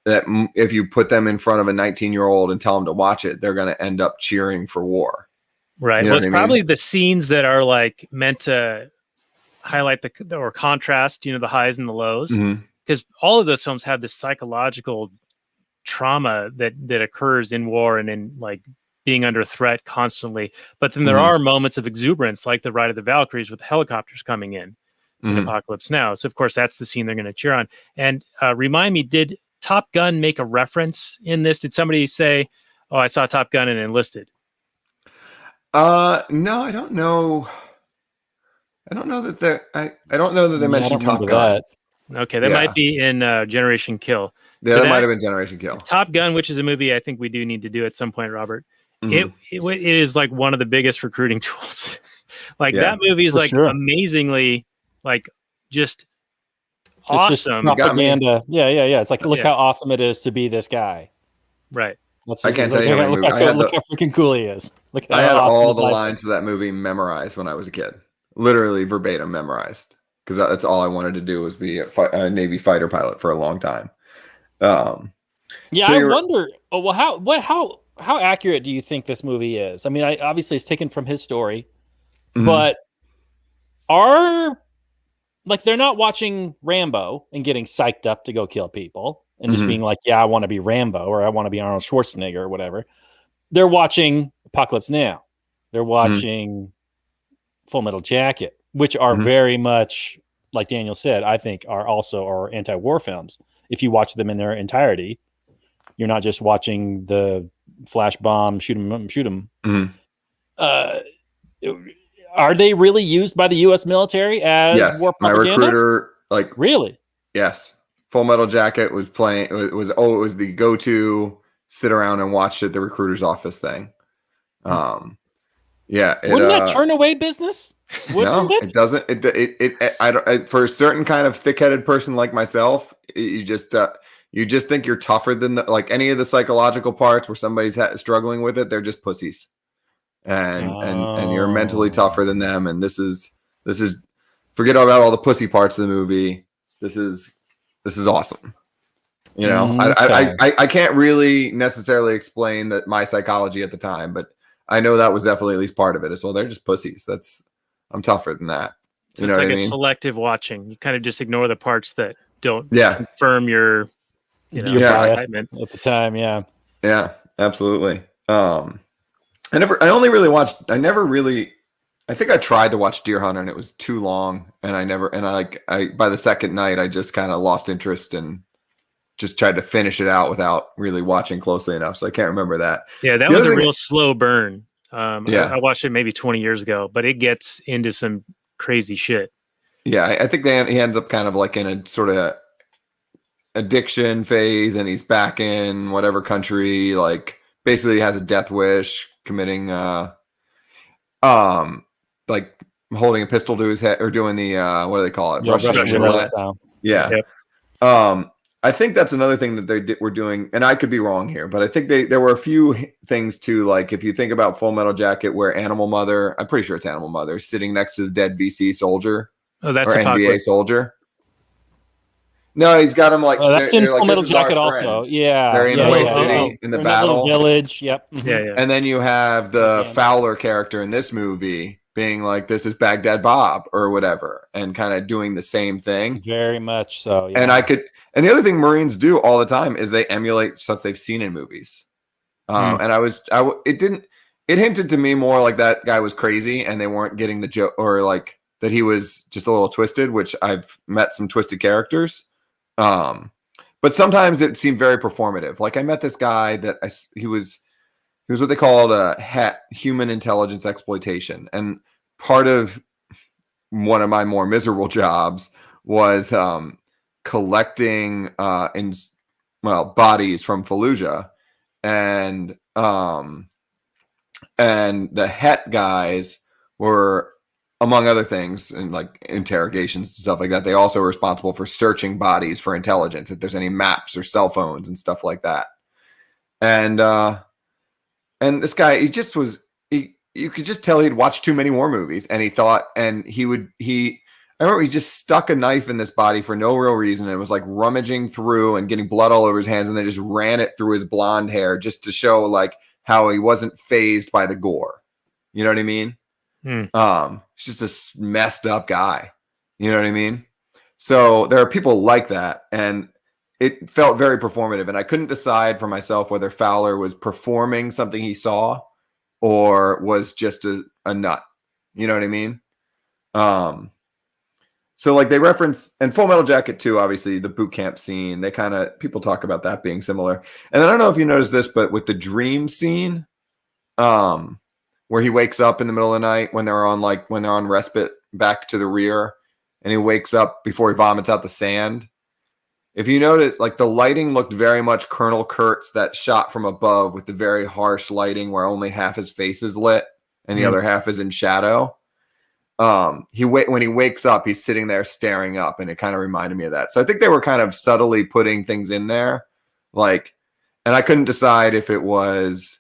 if you put them in front of a 19-year-old and tell them to watch it, they're going to end up cheering for war. Right. You know Well, it's what I mean? probably the scenes that are like meant to highlight or contrast, the highs and the lows, because all of those films have this psychological trauma that occurs in war and in like being under threat constantly. But then there are moments of exuberance, like the Ride of the Valkyries with the helicopters coming in Apocalypse Now. So of course that's the scene they're going to cheer on. And remind me, did Top Gun make a reference in this? Did somebody say, "Oh, I saw Top Gun and enlisted"? No, I don't know. I don't know that they mentioned Top Gun. Okay, that might be in Generation Kill. Yeah, that might have been Generation Kill. Top Gun, which is a movie I think we do need to do at some point, Robert. It is like one of the biggest recruiting tools. That movie is amazingly just awesome. Just propaganda. Yeah. It's like, look how awesome it is to be this guy. Right. I can't tell you how many movies. Look how freaking cool he is. I had all the lines of that movie memorized when I was a kid. Literally verbatim memorized. Because that's all I wanted to do was be a Navy fighter pilot for a long time. I wonder. Oh, well, how accurate do you think this movie is? I mean, obviously it's taken from his story, but they're not watching Rambo and getting psyched up to go kill people and just being like, yeah, I want to be Rambo or I want to be Arnold Schwarzenegger or whatever. They're watching Apocalypse Now. They're watching Full Metal Jacket, which are very much, like Daniel said, I think are also our anti-war films. If you watch them in their entirety, you're not just watching the flash bomb, shoot them. Are they really used by the U.S. military as war propaganda? My recruiter, really? Yes. Full Metal Jacket was playing. It was the go-to sit around and watch at the recruiter's office thing. Wouldn't that turn away business? It doesn't. For a certain kind of thick-headed person like myself, you just think you're tougher than any of the psychological parts where somebody's struggling with it. They're just pussies, and you're mentally tougher than them. And this is forget about all the pussy parts of the movie. This is awesome. I can't really necessarily explain that my psychology at the time, but I know that was definitely at least part of it as well. They're just pussies. I'm tougher than that. So it's like a selective watching. You kind of just ignore the parts that don't confirm your bias at the time. Yeah. Yeah, absolutely. I think I tried to watch Deer Hunter and it was too long and by the second night, I just kind of lost interest and just tried to finish it out without really watching closely enough. So I can't remember that. Yeah, that was a real slow burn. I watched it maybe 20 years ago, but it gets into some crazy shit. Yeah, I think he ends up kind of like in a sort of addiction phase, and he's back in whatever country. Basically, has a death wish, committing, holding a pistol to his head or doing the what do they call it? Russian roulette. Yeah. Yep. I think that's another thing that they were doing, and I could be wrong here, but I think there were a few things too. Like if you think about Full Metal Jacket, where Animal Mother, I'm pretty sure it's Animal Mother, sitting next to the dead VC soldier, that's or NBA soldier. No, he's got him that's in Full Metal Jacket also. Yeah, they're in Way City in the battle village. Yep. Yeah. And then you have the Fowler character in this movie being like, this is Baghdad Bob or whatever, and kind of doing the same thing. Very much so. Yeah. And the other thing Marines do all the time is they emulate stuff they've seen in movies. It hinted to me more like that guy was crazy and they weren't getting the joke, or like that he was just a little twisted, which I've met some twisted characters. But sometimes it seemed very performative. Like I met this guy that he was what they called a HET, human intelligence exploitation. And part of one of my more miserable jobs was collecting bodies from Fallujah, and the HET guys were, among other things, and like interrogations and stuff like that, they also were responsible for searching bodies for intelligence, if there's any maps or cell phones and stuff like that. And And this guy, you could just tell he'd watched too many war movies, and he thought, and I remember he just stuck a knife in this body for no real reason. And it was like rummaging through and getting blood all over his hands. And they just ran it through his blonde hair just to show like how he wasn't fazed by the gore. You know what I mean? He's just a messed up guy. You know what I mean? So there are people like that. And it felt very performative. And I couldn't decide for myself whether Fowler was performing something he saw or was just a nut. You know what I mean? So like they reference, and Full Metal Jacket too, obviously the boot camp scene, people talk about that being similar. And I don't know if you noticed this, but with the dream scene, where he wakes up in the middle of the night when they're on respite back to the rear, and he wakes up before he vomits out the sand. If you notice, like the lighting looked very much Colonel Kurtz, that shot from above with the very harsh lighting where only half his face is lit and the other half is in shadow. When he wakes up, he's sitting there staring up, and it kind of reminded me of that. So I think they were kind of subtly putting things in there, like, and I couldn't decide if it was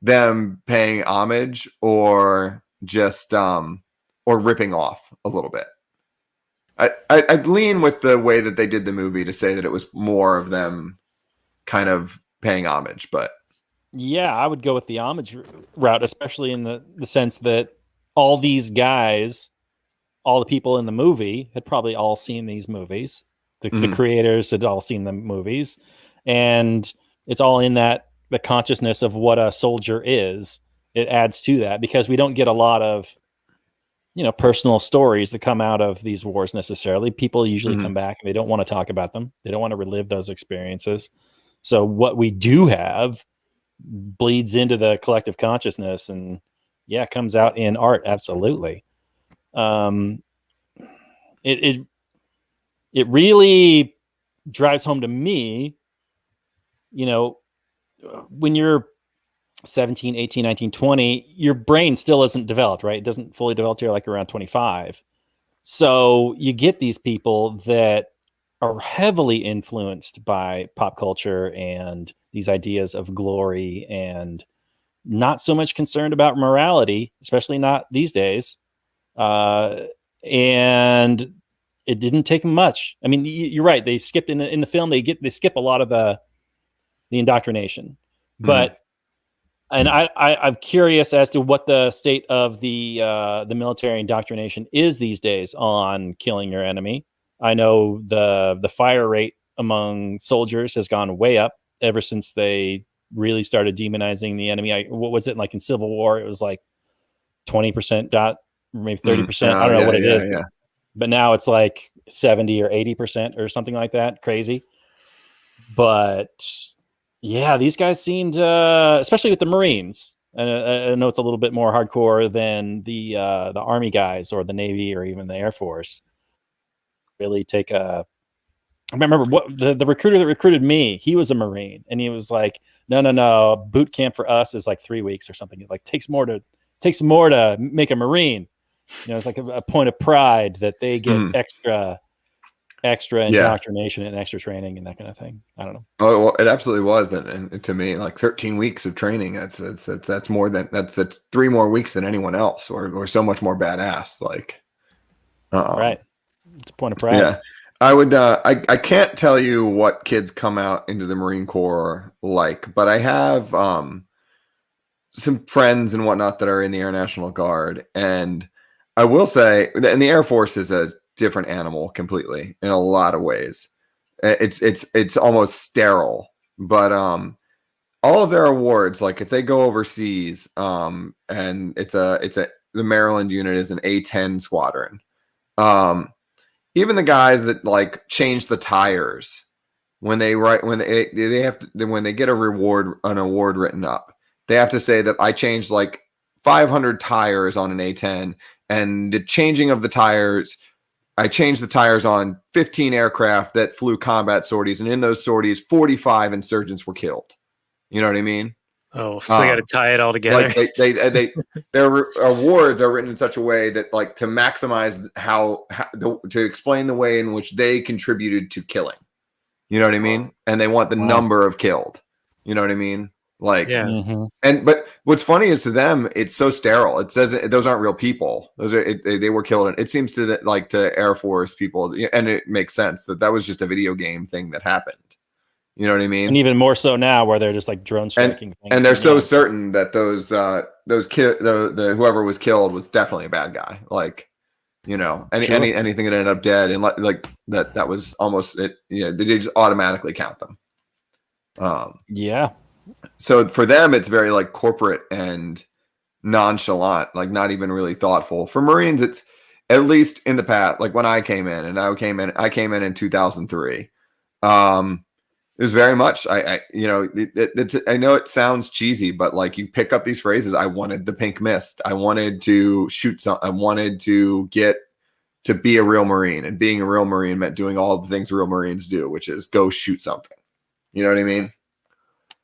them paying homage or just or ripping off a little bit. I'd lean with the way that they did the movie to say that it was more of them kind of paying homage, but yeah, I would go with the homage route, especially in the sense that all these guys, all the people in the movie had probably all seen these movies. The creators had all seen the movies, and it's all in the consciousness of what a soldier is. It adds to that because we don't get a lot of, personal stories that come out of these wars necessarily. People usually come back and they don't want to talk about them. They don't want to relive those experiences. So what we do have bleeds into the collective consciousness and comes out in art. Absolutely. It really drives home to me, when you're 17, 18, 19, 20, your brain still isn't developed, right? It doesn't fully develop till like around 25. So you get these people that are heavily influenced by pop culture and these ideas of glory and not so much concerned about morality, especially not these days. And it didn't take much. I mean, you're right. They skipped in the film. They skip a lot of the indoctrination, but and I'm curious as to what the state of the military indoctrination is these days on killing your enemy. I know the fire rate among soldiers has gone way up ever since they really started demonizing the enemy. What was it like in Civil War? It was like 20% dot, maybe 30%. I don't know what it is. Yeah. But now it's like 70 or 80% or something like that. Crazy. But yeah, these guys seemed, especially with the Marines. I know it's a little bit more hardcore than the Army guys or the Navy or even the Air Force. Really take a. I remember what the recruiter that recruited me. He was a Marine, and he was like, "No. Boot camp for us is like 3 weeks or something. It like takes more to make a Marine. It's like a point of pride that they get extra indoctrination and extra training and that kind of thing. I don't know. Oh, well, it absolutely was. And to me, like 13 weeks of training, that's more than that's 3 more weeks than anyone else, or so much more badass. Like, right. It's a point of pride. Yeah. I would. I can't tell you what kids come out into the Marine Corps like, but I have some friends and whatnot that are in the Air National Guard, and I will say, and the Air Force is a different animal completely in a lot of ways. It's almost sterile, but all of their awards, like if they go overseas, and the Maryland unit is an A-10 squadron. Even the guys that like change the tires when they get an award written up, they have to say that I changed like 500 tires on an A-10, and the changing of the tires, I changed the tires on 15 aircraft that flew combat sorties, and in those sorties, 45 insurgents were killed. You know what I mean? Oh, so they got to tie it all together. Like they their awards are written in such a way that, like, to maximize to explain the way in which they contributed to killing. You know what I mean? And they want the number of killed. You know what I mean? Like, Yeah. Mhm. but what's funny is to them, it's so sterile. It says those aren't real people. Those are they were killed. And it seems to like to Air Force people, and it makes sense that was just a video game thing that happened. You know what I mean? And even more so now, where they're just like drone striking things. And they're so yeah. certain that the whoever was killed was definitely a bad guy. Like, you know, Sure. anything that ended up dead, and like that was almost it. You know, they just automatically count them. Yeah. So for them, it's very like corporate and nonchalant, like not even really thoughtful. For Marines, it's at least in the past, like when I came in, I came in 2003. It was very much, you know, I know it sounds cheesy, but like you pick up these phrases. I wanted the pink mist. I wanted to shoot some. I wanted to get to be a real Marine, and being a real Marine meant doing all the things real Marines do, which is go shoot something. You know what I mean?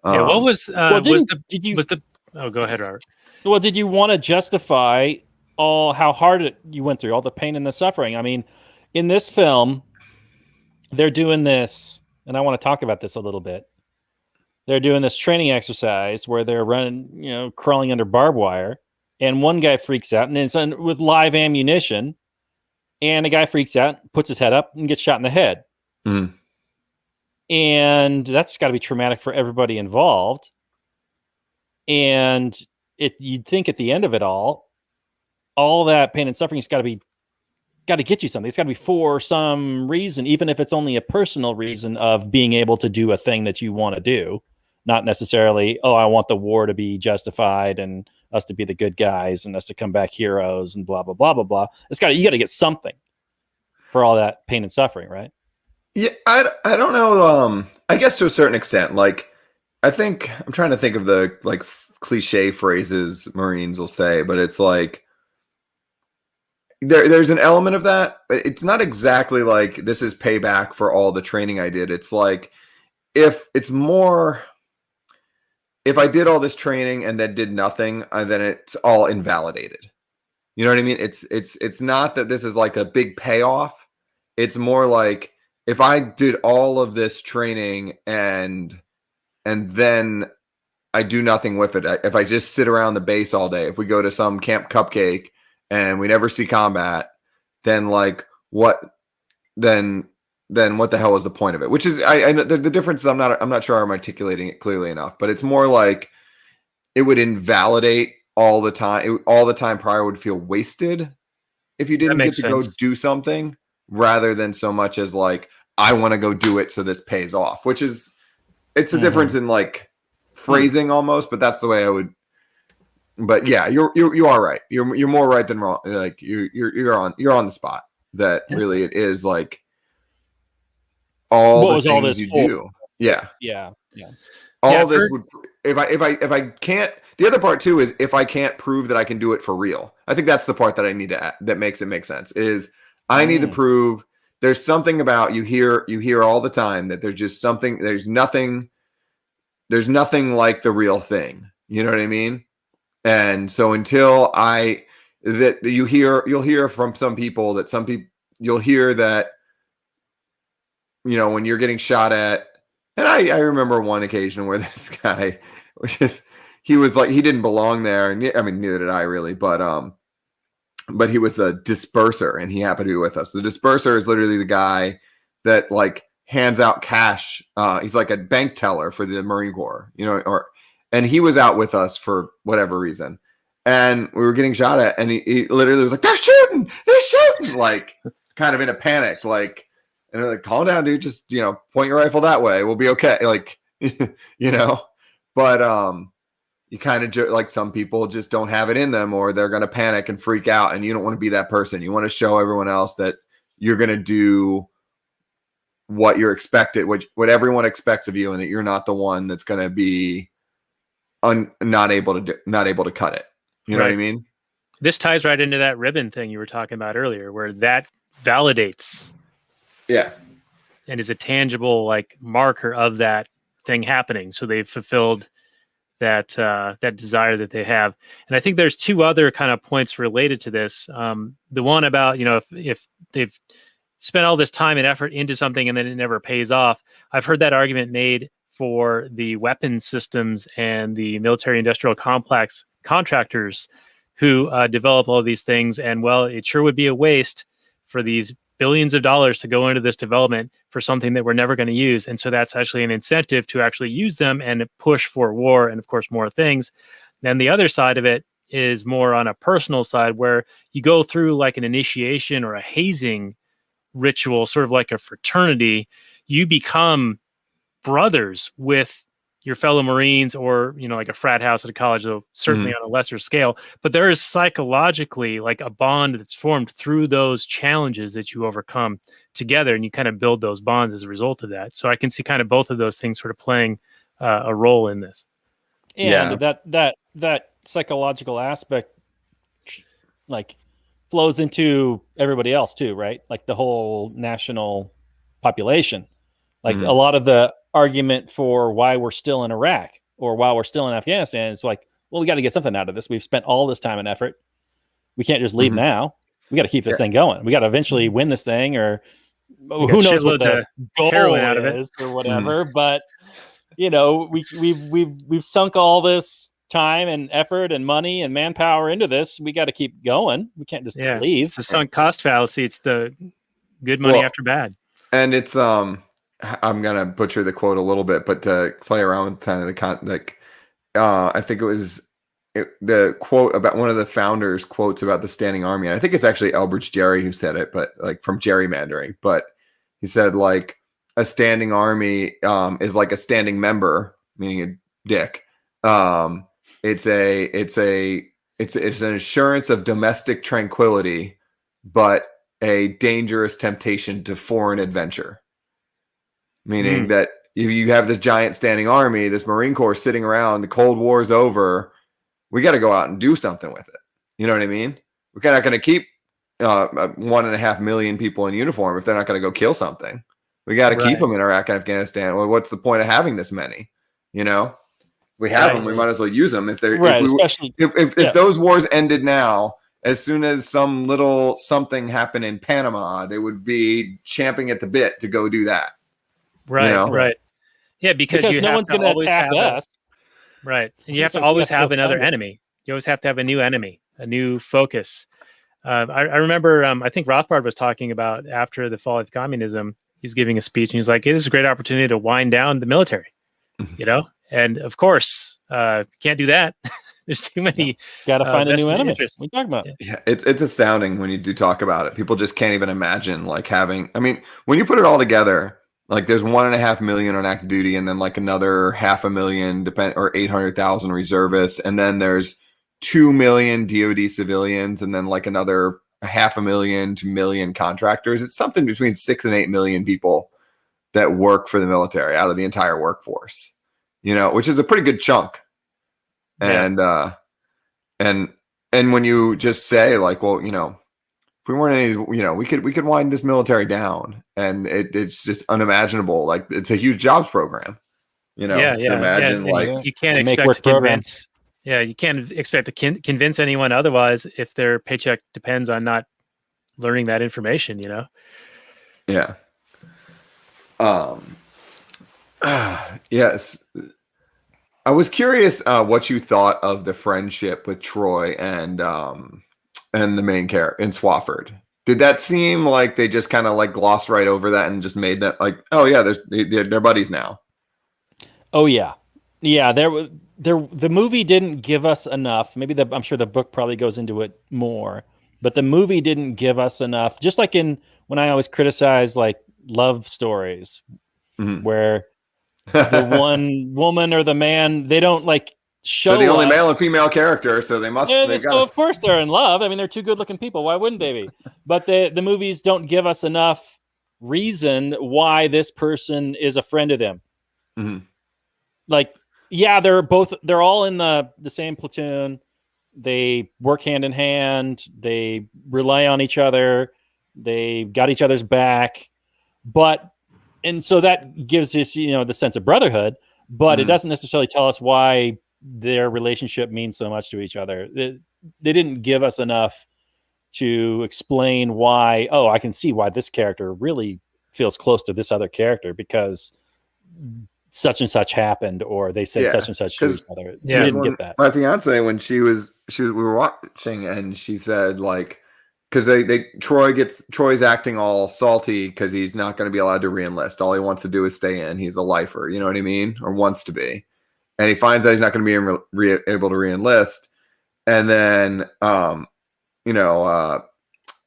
Yeah. What was well, was did you the? Oh, go ahead, Robert. well, did you want to justify all how hard you went through, all the pain and the suffering? I mean, in this film, they're doing this. And I want to talk about this a little bit. They're doing this training exercise where they're running, you know, crawling under barbed wire, and one guy freaks out, and it's with live ammunition, and a guy freaks out, puts his head up, and gets shot in the head. Mm. And that's got to be traumatic for everybody involved. And you'd think at the end of it all that pain and suffering has got to get you something. It's got to be for some reason, even if it's only a personal reason of being able to do a thing that you want to do, not necessarily, oh, I want the war to be justified and us to be the good guys and us to come back heroes and blah, blah, blah, blah, blah. You got to get something for all that pain and suffering, right? Yeah, I don't know. I guess to a certain extent, like, I think I'm trying to think of the like cliche phrases Marines will say, but it's like, there's an element of that, but it's not exactly like this is payback for all the training I did. It's like if I did all this training and then did nothing, then it's all invalidated. You know what I mean? It's not that this is like a big payoff. It's more like if I did all of this training and then I do nothing with it. If I just sit around the base all day, if we go to some Camp Cupcake and we never see combat, then like what then what the hell is the point of it? Which is I know the difference is I'm not sure I'm articulating it clearly enough, but it's more like it would invalidate all the time. All the time prior would feel wasted if you didn't get to go do something, rather than so much as like I want to go do it so this pays off, which is it's a difference in like phrasing almost, but that's the way I would. But yeah, you are right. You're more right than wrong. Like you're on the spot. That really it is like all the things you do. Yeah. All this would if I can't. The other part too is if I can't prove that I can do it for real. I think that's the part that I need to add, that makes it make sense. Is I need to prove there's something about you hear all the time that there's just something. There's nothing like the real thing. You know what I mean? And so until you'll hear from some people that you'll hear that, you know, when you're getting shot at, and I remember one occasion where this guy he was like, he didn't belong there. And I mean, neither did I really, but he was the disperser and he happened to be with us. The disperser is literally the guy that like hands out cash. He's like a bank teller for the Marine Corps, you know, and he was out with us for whatever reason. And we were getting shot at, and he literally was like, they're shooting, like kind of in a panic, like, and they're like, calm down, dude, just, you know, point your rifle that way. We'll be okay. Like, you know, but you kind of like some people just don't have it in them, or they're going to panic and freak out. And you don't want to be that person. You want to show everyone else that you're going to do what you're expected, what everyone expects of you, and that you're not the one that's going to be not able to cut it. You know what I mean? This ties right into that ribbon thing you were talking about earlier, where that validates. Yeah. And is a tangible like marker of that thing happening. So they've fulfilled that desire that they have. And I think there's two other kind of points related to this. The one about, you know, if they've spent all this time and effort into something and then it never pays off. I've heard that argument made for the weapons systems and the military industrial complex contractors who develop all of these things. And well, it sure would be a waste for these billions of dollars to go into this development for something that we're never going to use. And so that's actually an incentive to actually use them and push for war and, of course, more things. Then the other side of it is more on a personal side, where you go through like an initiation or a hazing ritual, sort of like a fraternity. You become brothers with your fellow Marines, or, you know, like a frat house at a college, though certainly on a lesser scale. But there is psychologically like a bond that's formed through those challenges that you overcome together, and you kind of build those bonds as a result of that. So I can see kind of both of those things sort of playing a role in this. And that psychological aspect like flows into everybody else too, right? Like the whole national population. Like a lot of the argument for why we're still in Iraq or why we're still in Afghanistan is like, well, we got to get something out of this. We've spent all this time and effort. We can't just leave now. We got to keep this thing going. We got to eventually win this thing, or who knows what the goal out of is or whatever. But you know, we've sunk all this time and effort and money and manpower into this. We got to keep going. We can't just leave. It's a sunk cost fallacy. It's the good money after bad. And it's I'm gonna butcher the quote a little bit, but to play around with kind of I think it was the quote about one of the founders quotes about the standing army. And I think it's actually Elbridge Gerry who said it, but like from gerrymandering. But he said like a standing army is like a standing member, meaning a dick. It's an assurance of domestic tranquility, but a dangerous temptation to foreign adventure. Meaning that if you have this giant standing army, this Marine Corps sitting around, the Cold War is over, we got to go out and do something with it. You know what I mean? We're not going to keep 1.5 million people in uniform if they're not going to go kill something. We got to keep them in Iraq and Afghanistan. Well, what's the point of having this many? You know, we have them. We might as well use them. If they're if those wars ended now, as soon as some little something happened in Panama, they would be champing at the bit to go do that. Right, you know? Right. Yeah, because you no one's going to attack us. Right. And you have to always have another enemy. You always have to have a new enemy, a new focus. I remember, I think Rothbard was talking about after the fall of communism, he was giving a speech and he's like, hey, this is a great opportunity to wind down the military, you know? And of course, can't do that. There's too many. Got to find a new enemy. What are you talking about? Yeah, it's astounding when you do talk about it. People just can't even imagine like having, I mean, when you put it all together, like there's 1.5 million on active duty, and then like another 500,000 or 800,000 reservists, and then there's 2 million DoD civilians, and then like another 500,000 to 1 million contractors. It's something between 6 and 8 million people that work for the military out of the entire workforce. You know, which is a pretty good chunk. And and when you just say like, well, you know, if we weren't any, you know, we could wind this military down, and it's just unimaginable. Like it's a huge jobs program, you know. Imagine like you can't expect to convince. Yeah, you can't expect to convince anyone otherwise if their paycheck depends on not learning that information. You know. Yeah. Yes. I was curious what you thought of the friendship with Troy and the main character in Swofford. Did that seem like they just kind of like glossed right over that and just made that like, oh yeah, they're buddies now? Oh yeah, yeah. The movie didn't give us enough. Maybe I'm sure the book probably goes into it more, but the movie didn't give us enough. Just like when I always criticize like love stories, where the one woman or the man, they don't like show they're the only us. male and female character, so they must. Yeah, so of course they're in love. I mean, they're two good-looking people. Why wouldn't they be? But the movies don't give us enough reason why this person is a friend of them. Like, yeah, they're all in the same platoon. They work hand in hand. They rely on each other. They got each other's back. And so that gives us, you know, the sense of brotherhood, but it doesn't necessarily tell us why their relationship means so much to each other. They didn't give us enough to explain why, oh, I can see why this character really feels close to this other character, because such and such happened, or they said Yeah, such and such to 'cause- each other. Yeah. You didn't When get that. my fiance, when we were watching, and she said like, because Troy's acting all salty because he's not going to be allowed to re-enlist. All he wants to do is stay in. He's a lifer, you know what I mean, or wants to be, and he finds that he's not going to be able to re-enlist, and then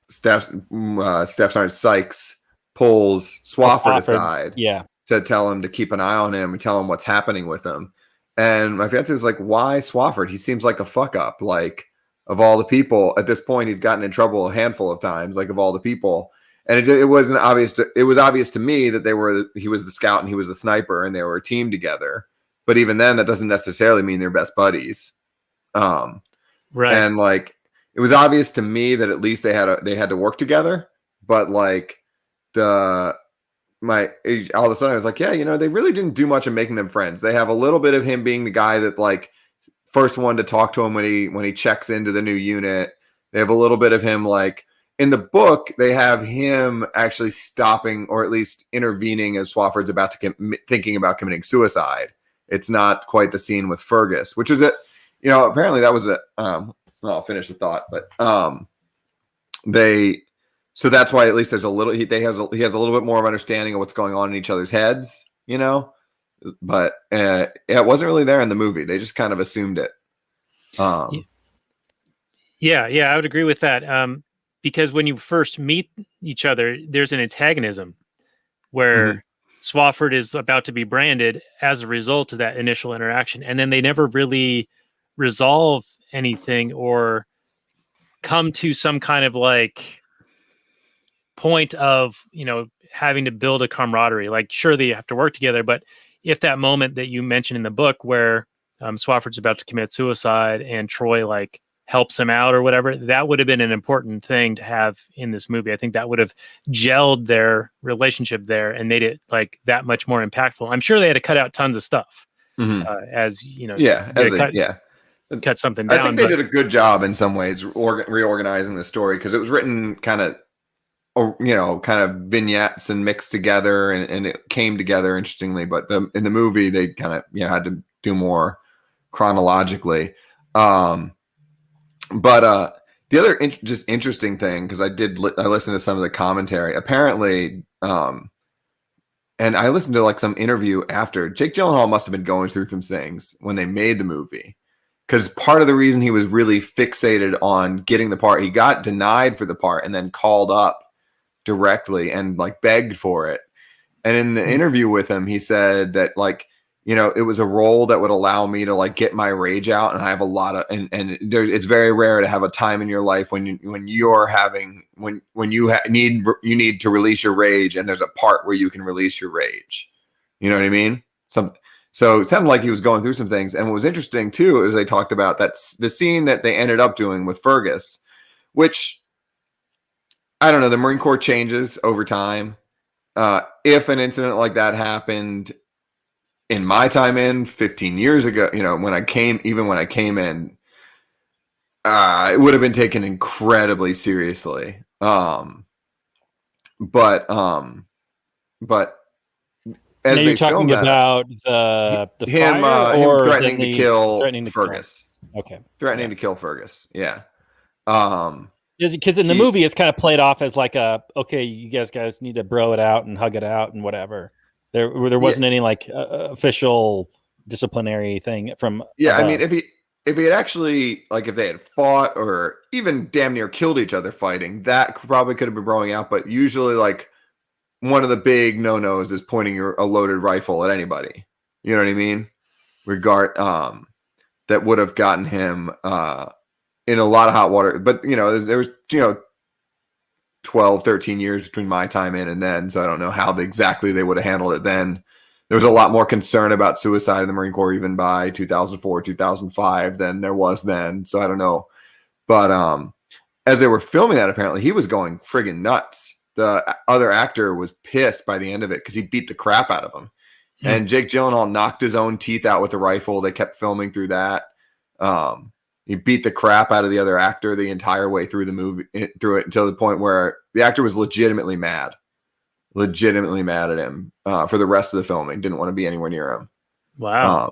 Staff Sergeant Sykes pulls Swofford aside. Yeah. To tell him to keep an eye on him and tell him what's happening with him. And my fiance was like, why Swofford? He seems like a fuck up. Like, of all the people at this point, he's gotten in trouble a handful of times, like of all the people. And it wasn't obvious. It was obvious to me that he was the scout and he was the sniper and they were a team together. But even then, that doesn't necessarily mean they're best buddies. Right. And like, it was obvious to me that at least they had to work together. But like all of a sudden I was like, yeah, they really didn't do much of making them friends. They have a little bit of him being the guy that like first one to talk to him when he checks into the new unit. They have a little bit of him like in the book. They have him actually stopping or at least intervening as Swofford's about to thinking about committing suicide. It's not quite the scene with Fergus, which is it. Apparently that was I'll finish the thought, but so that's why at least there's a little. He has a little bit more of understanding of what's going on in each other's heads, But it wasn't really there in the movie. They just kind of assumed it. Yeah, I would agree with that. Because when you first meet each other, there's an antagonism where Swofford is about to be branded as a result of that initial interaction, and then they never really resolve anything or come to some kind of like point of having to build a camaraderie. Like, sure, they have to work together, but if that moment that you mentioned in the book where Swofford's about to commit suicide and Troy like helps him out or whatever, that would have been an important thing to have in this movie. I think that would have gelled their relationship there and made it like that much more impactful. I'm sure they had to cut out tons of stuff cut something down. I think they did a good job in some ways reorganizing the story because it was written kind of vignettes and mixed together and it came together interestingly. But in the movie, they kind of had to do more chronologically. But the other just interesting thing, because I listened to some of the commentary. Apparently, and I listened to like some interview after. Jake Gyllenhaal must have been going through some things when they made the movie. Because part of the reason he was really fixated on getting the part, he got denied for the part and then called up directly and like begged for it. And in the interview with him, he said that like, it was a role that would allow me to like get my rage out. And I have a lot of, and it's very rare to have a time in your life when you need to release your rage. And there's a part where you can release your rage. You know what I mean? So it sounded like he was going through some things. And what was interesting, too, is they talked about that's the scene that they ended up doing with Fergus, which, I don't know, the Marine Corps changes over time. If an incident like that happened in my time in 15 years ago, when I came in, it would have been taken incredibly seriously. But as you're talking about the him fire him or threatening to kill Fergus. Okay, Threatening to kill Fergus. Yeah. Because in the movie it's kind of played off as like okay, you guys need to bro it out and hug it out and whatever. There wasn't any like official disciplinary thing from. Yeah, I mean, if he had actually like if they had fought or even damn near killed each other fighting, that probably could have been broing out. But usually, like one of the big no-nos is pointing a loaded rifle at anybody. You know what I mean? That would have gotten him in a lot of hot water. But there was 12, 13 years between my time in and then, so I don't know how exactly they would have handled it then. There was a lot more concern about suicide in the Marine Corps even by 2004, 2005 than there was then. So I don't know. But as they were filming that, apparently he was going friggin' nuts. The other actor was pissed by the end of it because he beat the crap out of him. And Jake Gyllenhaal knocked his own teeth out with the rifle. They kept filming through that. He beat the crap out of the other actor the entire way through the movie, through it until the point where the actor was legitimately mad. legitimately mad at him for the rest of the filming. Didn't want to be anywhere near him. Wow.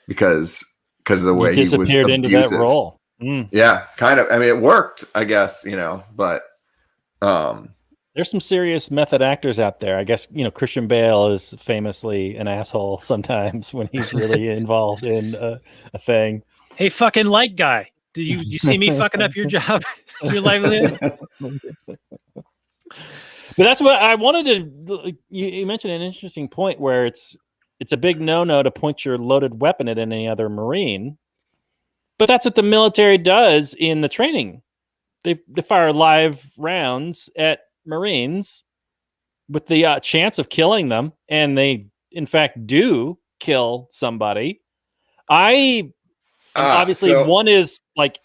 Because of the way He he was disappeared into that abusive. role. Yeah, kind of. I mean, it worked, I guess, but there's some serious method actors out there. I guess, Christian Bale is famously an asshole sometimes when he's really involved in a thing. Hey, fucking light guy. Do you see me fucking up your job, your livelihood? But that's what I wanted to. You mentioned an interesting point where it's a big no-no to point your loaded weapon at any other Marine, but that's what the military does in the training. They fire live rounds at Marines with the chance of killing them, and they in fact do kill somebody. Obviously one is like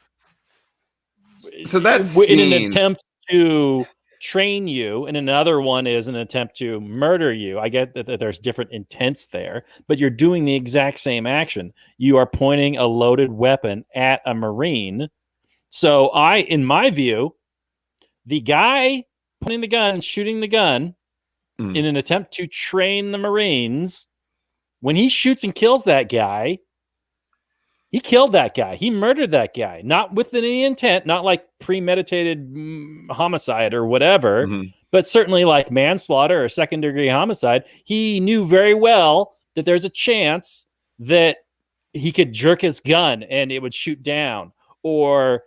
so that's in an attempt to train you, and another one is an attempt to murder you. I get that there's different intents there, but you're doing the exact same action. You are pointing a loaded weapon at a Marine. So in my view, the guy pointing the gun and shooting the gun in an attempt to train the Marines, when he shoots and kills that guy, he killed that guy. He murdered that guy, not with any intent, not like premeditated homicide or whatever, but certainly like manslaughter or second-degree homicide. He knew very well that there's a chance that he could jerk his gun and it would shoot down, or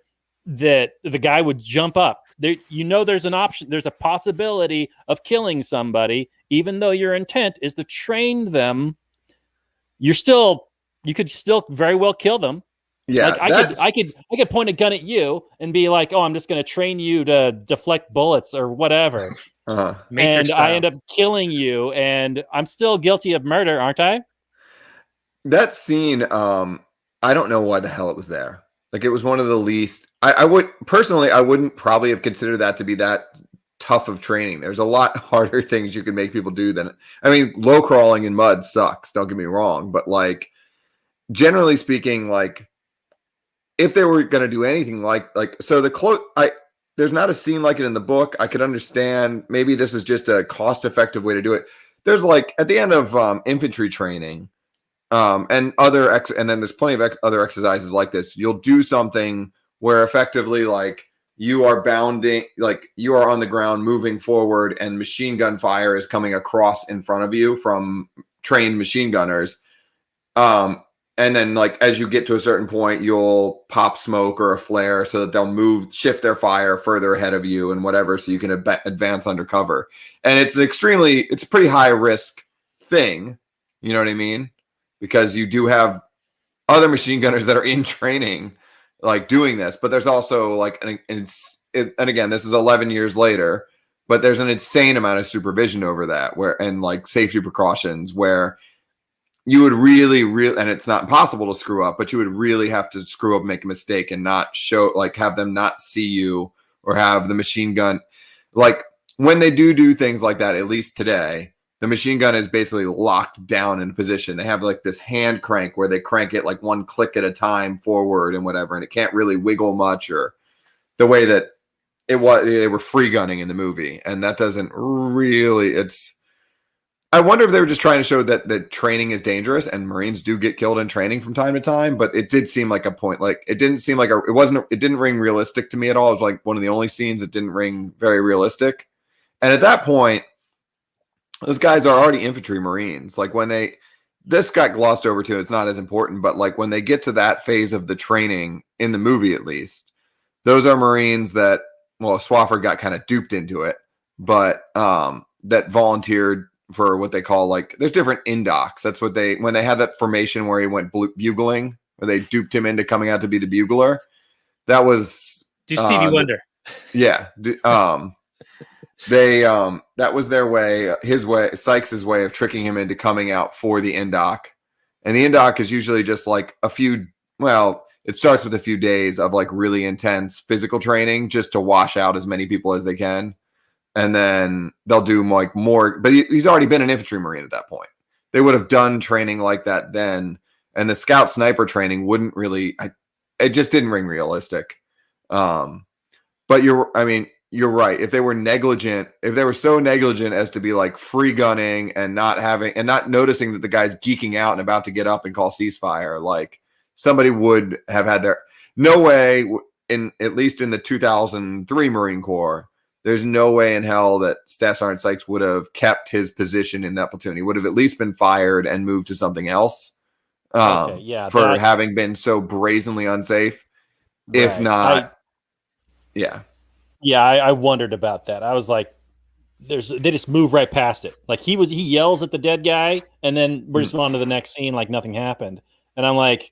that the guy would jump up. There's an option. There's a possibility of killing somebody, even though your intent is to train them. You could still very well kill them. Yeah, like I could point a gun at you and be like, "Oh, I'm just going to train you to deflect bullets or whatever," and I end up killing you, and I'm still guilty of murder, aren't I? That scene, I don't know why the hell it was there. Like, it was one of the least. I wouldn't probably have considered that to be that tough of training. There's a lot harder things you can make people do than. I mean, low crawling in mud sucks. Don't get me wrong, but like, generally speaking, like, if they were going to do anything there's not a scene like it in the book. I could understand maybe this is just a cost-effective way to do it. There's like at the end of infantry training, and then there's plenty of other exercises like this. You'll do something where effectively, like, you are bounding, like you are on the ground moving forward, and machine gun fire is coming across in front of you from trained machine gunners. And then, like, as you get to a certain point, you'll pop smoke or a flare so that they'll shift their fire further ahead of you and whatever, so you can advance undercover. And it's a pretty high risk thing. You know what I mean? Because you do have other machine gunners that are in training, like, doing this. But there's also like, and again, this is 11 years later, but there's an insane amount of supervision over that, and like safety precautions where you would really, and it's not impossible to screw up, but you would really have to screw up, make a mistake, and not show, like, have them not see you, or have the machine gun. Like, when they do things like that, at least today, the machine gun is basically locked down in position. They have like this hand crank where they crank it like one click at a time forward and whatever, and it can't really wiggle much, or the way that they were free gunning in the movie. And that doesn't really, I wonder if they were just trying to show that training is dangerous, and Marines do get killed in training from time to time. But it did seem like a point. Like, it didn't seem like it didn't ring realistic to me at all. It was like one of the only scenes that didn't ring very realistic. And at that point, those guys are already infantry Marines. Like, this got glossed over too. It's not as important, but like when they get to that phase of the training in the movie, at least, those are Marines that, well, Swofford got kind of duped into it, but that volunteered for what they call, like, there's different indocs. That's what when they had that formation where he went bugling, where they duped him into coming out to be the bugler. That was Stevie Wonder. Yeah. That was their way, Sykes' way of tricking him into coming out for the indoc. And the indoc is usually just like it starts with a few days of like really intense physical training just to wash out as many people as they can. And then they'll do like more, but he's already been an infantry Marine at that point. They would have done training like that then. And the scout sniper training it just didn't ring realistic. But you're right. If they were negligent, if they were so negligent as to be like free gunning and not noticing that the guy's geeking out and about to get up and call ceasefire, like somebody would have had their no way in at least in the 2003 Marine Corps. There's no way in hell that Staff Sergeant Sykes would have kept his position in that platoon. He would have at least been fired and moved to something else. For having been so brazenly unsafe. Right. If not, yeah. Yeah, I wondered about that. I was like, they just move right past it. Like he yells at the dead guy, and then we're just on to the next scene like nothing happened. And I'm like,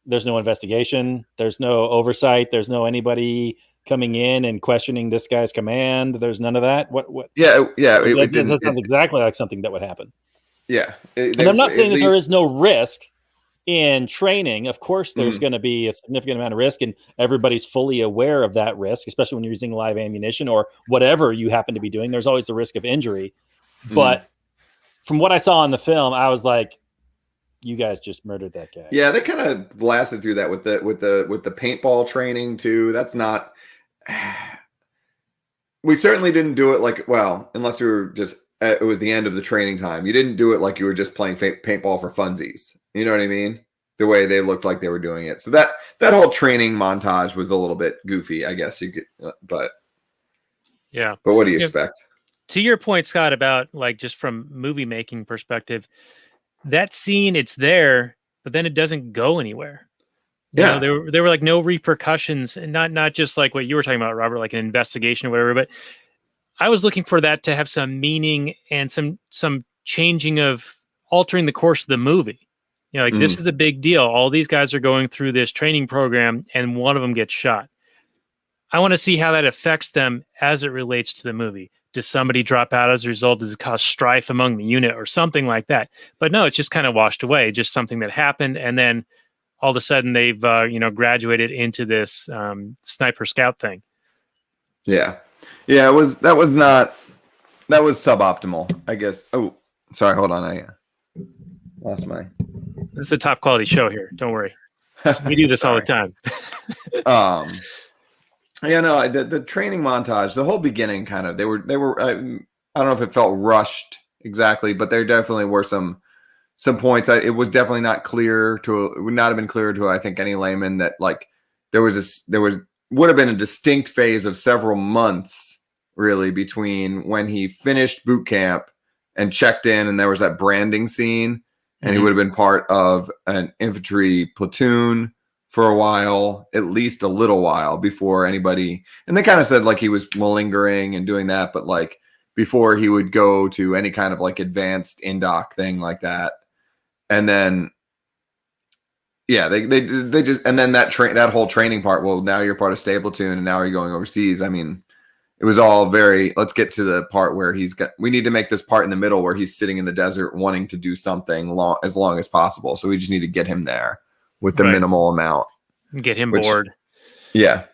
there's no investigation, there's no oversight, there's no anybody coming in and questioning this guy's command. There's none of that. What? Yeah. That sounds exactly like something that would happen. Yeah. And I'm not saying that there is no risk in training. Of course, there's going to be a significant amount of risk, and everybody's fully aware of that risk, especially when you're using live ammunition or whatever you happen to be doing. There's always the risk of injury. But from what I saw in the film, I was like, you guys just murdered that guy. Yeah, they kind of blasted through that with the paintball training too. That's not. We certainly didn't do it like, well, unless we were just. It was the end of the training time. You didn't do it like you were just playing paintball for funsies. You know what I mean? The way they looked like they were doing it. So that whole training montage was a little bit goofy, I guess you could. But yeah. But what do you expect? To your point, Scott, about like just from movie making perspective, that scene, it's there, but then it doesn't go anywhere. Yeah, you know, there were like no repercussions, and not just like what you were talking about, Robert, like an investigation or whatever. But I was looking for that to have some meaning and some changing of altering the course of the movie. You know, like this is a big deal. All these guys are going through this training program, and one of them gets shot. I want to see how that affects them as it relates to the movie. Does somebody drop out as a result? Does it cause strife among the unit or something like that? But no, it's just kind of washed away. Just something that happened, and then all of a sudden they've graduated into this sniper scout thing. Yeah. That was suboptimal, I guess. Oh, sorry, hold on. I lost my. This is a top quality show here. Don't worry. We do this all the time. The training montage, the whole beginning kind of, they were I don't know if it felt rushed exactly, but there definitely were some points. It was definitely not clear it would not have been clear to, I think, any layman that like would have been a distinct phase of several months really between when he finished boot camp and checked in, and there was that branding scene, and he would have been part of an infantry platoon for a while, at least a little while before anybody, and they kind of said like he was malingering and doing that, but like before he would go to any kind of like advanced indoc thing like that. And then they just, and then that whole training part, well, now you're part of stable platoon and now you're going overseas. I mean, it was all very, let's get to the part where we need to make this part in the middle where he's sitting in the desert wanting to do something as long as possible. So we just need to get him there with the minimal amount. Get him bored. Yeah.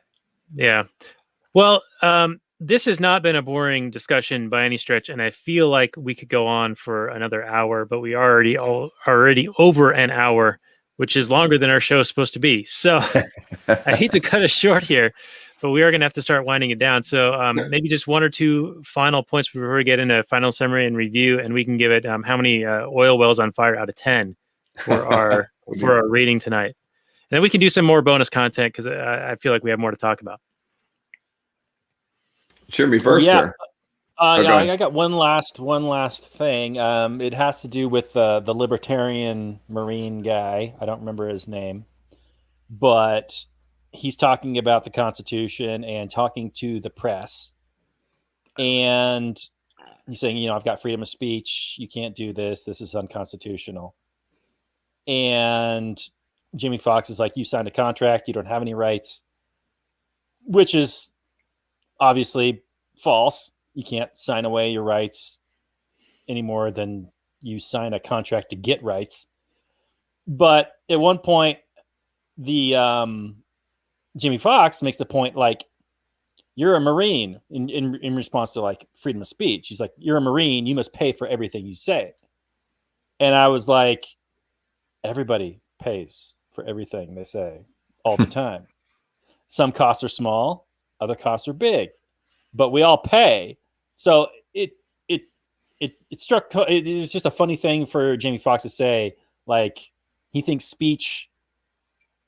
Yeah. Well, this has not been a boring discussion by any stretch, and I feel like we could go on for another hour, but we are already over an hour, which is longer than our show is supposed to be. So I hate to cut it short here, but we are going to have to start winding it down. So maybe just one or two final points before we get into final summary and review, and we can give it how many oil wells on fire out of 10 for our rating tonight. And then we can do some more bonus content because I feel like we have more to talk about. Should be first. Yeah. I got one last thing. It has to do with the libertarian Marine guy. I don't remember his name, but he's talking about the Constitution and talking to the press. And he's saying, I've got freedom of speech. You can't do this. This is unconstitutional. And Jimmy Foxx is like, you signed a contract. You don't have any rights, which is obviously false. You can't sign away your rights any more than you sign a contract to get rights. But at one point, the Jimmy Foxx makes the point like, you're a Marine in response to like freedom of speech. He's like, you're a Marine. You must pay for everything you say. And I was like, everybody pays for everything they say all the time. Some costs are small. Other costs are big. but we all pay. So it struck. It was just a funny thing for Jamie Foxx to say, like he thinks speech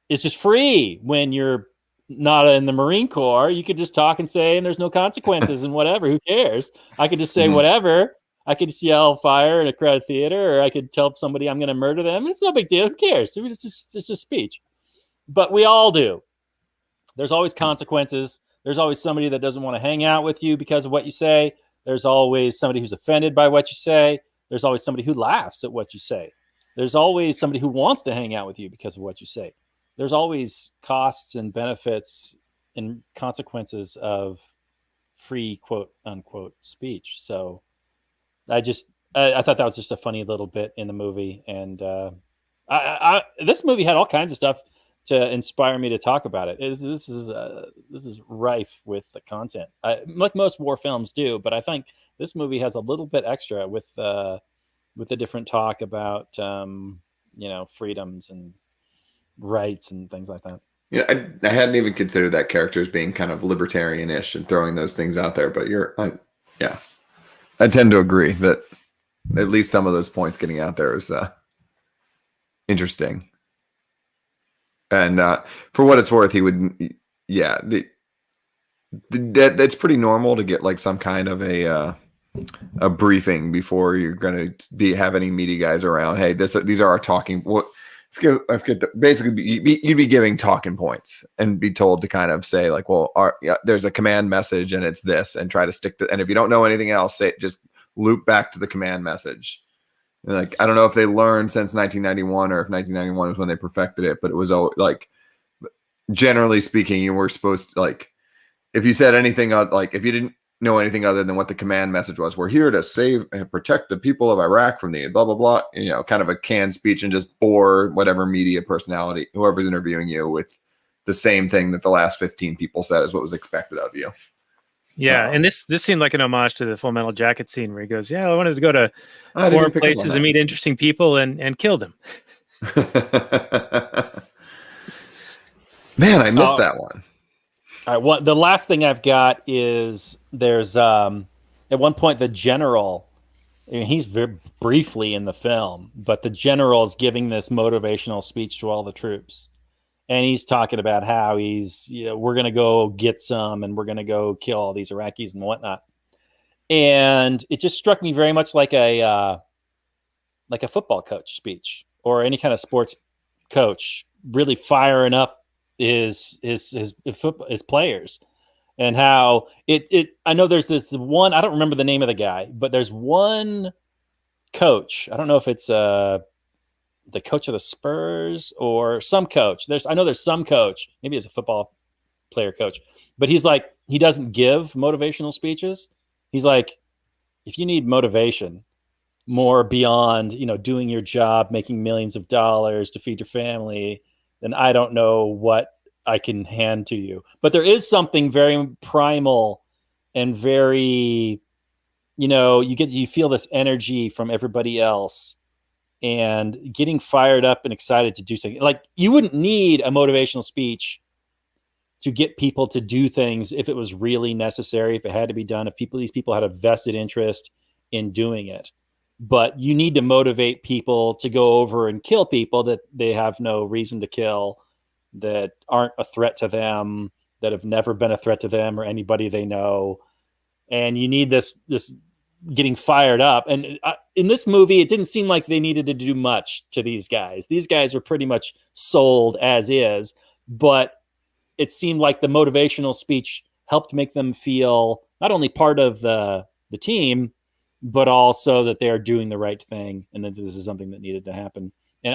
is just free when you're not in the Marine Corps. You could just talk and say, and there's no consequences and whatever. Who cares? I could just say whatever. I could just yell fire in a crowded theater, or I could tell somebody I'm going to murder them. It's no big deal. Who cares? It's just speech. But we all do. There's always consequences. There's always somebody that doesn't want to hang out with you because of what you say. There's always somebody who's offended by what you say. There's always somebody who laughs at what you say. There's always somebody who wants to hang out with you because of what you say. There's always costs and benefits and consequences of free quote unquote speech. So I thought that was just a funny little bit in the movie. And this movie had all kinds of stuff to inspire me to talk about it. This is rife with the content, like most war films do. But I think this movie has a little bit extra with the different talk about freedoms and rights and things like that. Yeah, I hadn't even considered that character as being kind of libertarian-ish and throwing those things out there. But I tend to agree that at least some of those points getting out there is interesting. And for what it's worth, he would, that's pretty normal to get like some kind of a briefing before you're going to have any meaty guys around. Hey, these are our talking. I forget basically, you'd be giving talking points and be told to kind of say like, well, there's a command message and it's this, and try to stick to. And if you don't know anything else, just loop back to the command message. And like, I don't know if they learned since 1991 or if 1991 was when they perfected it, but it was like, generally speaking, you were supposed to, like, if you said anything, like if you didn't know anything other than what the command message was, we're here to save and protect the people of Iraq from the blah, blah, blah, kind of a canned speech, and just bore whatever media personality, whoever's interviewing you, with the same thing that the last 15 people said is what was expected of you. Yeah, and this seemed like an homage to the Full Metal Jacket scene where he goes, I wanted to go to foreign places and meet interesting people and kill them. Man, I missed that one. All right, the last thing I've got is there's at one point the general, he's very briefly in the film, but the general is giving this motivational speech to all the troops. And he's talking about how we're going to go get some, and we're going to go kill all these Iraqis and whatnot. And it just struck me very much like a football coach speech, or any kind of sports coach really firing up his players. And how I know there's this one, I don't remember the name of the guy, but there's one coach. I don't know if it's the coach of the Spurs or some coach. I know there's some coach, maybe it's a football player coach, but he's like, he doesn't give motivational speeches. He's like, if you need motivation more beyond, doing your job, making millions of dollars to feed your family, then I don't know what I can hand to you. But there is something very primal and very, you feel this energy from everybody else, and getting fired up and excited to do something. Like, you wouldn't need a motivational speech to get people to do things if it was really necessary, if it had to be done, if these people had a vested interest in doing it. But you need to motivate people to go over and kill people that they have no reason to kill, that aren't a threat to them, that have never been a threat to them or anybody they know. And you need this getting fired up. And in this movie, it didn't seem like they needed to do much to these guys. These guys are pretty much sold as is, but it seemed like the motivational speech helped make them feel not only part of the team, but also that they are doing the right thing, and that this is something that needed to happen. And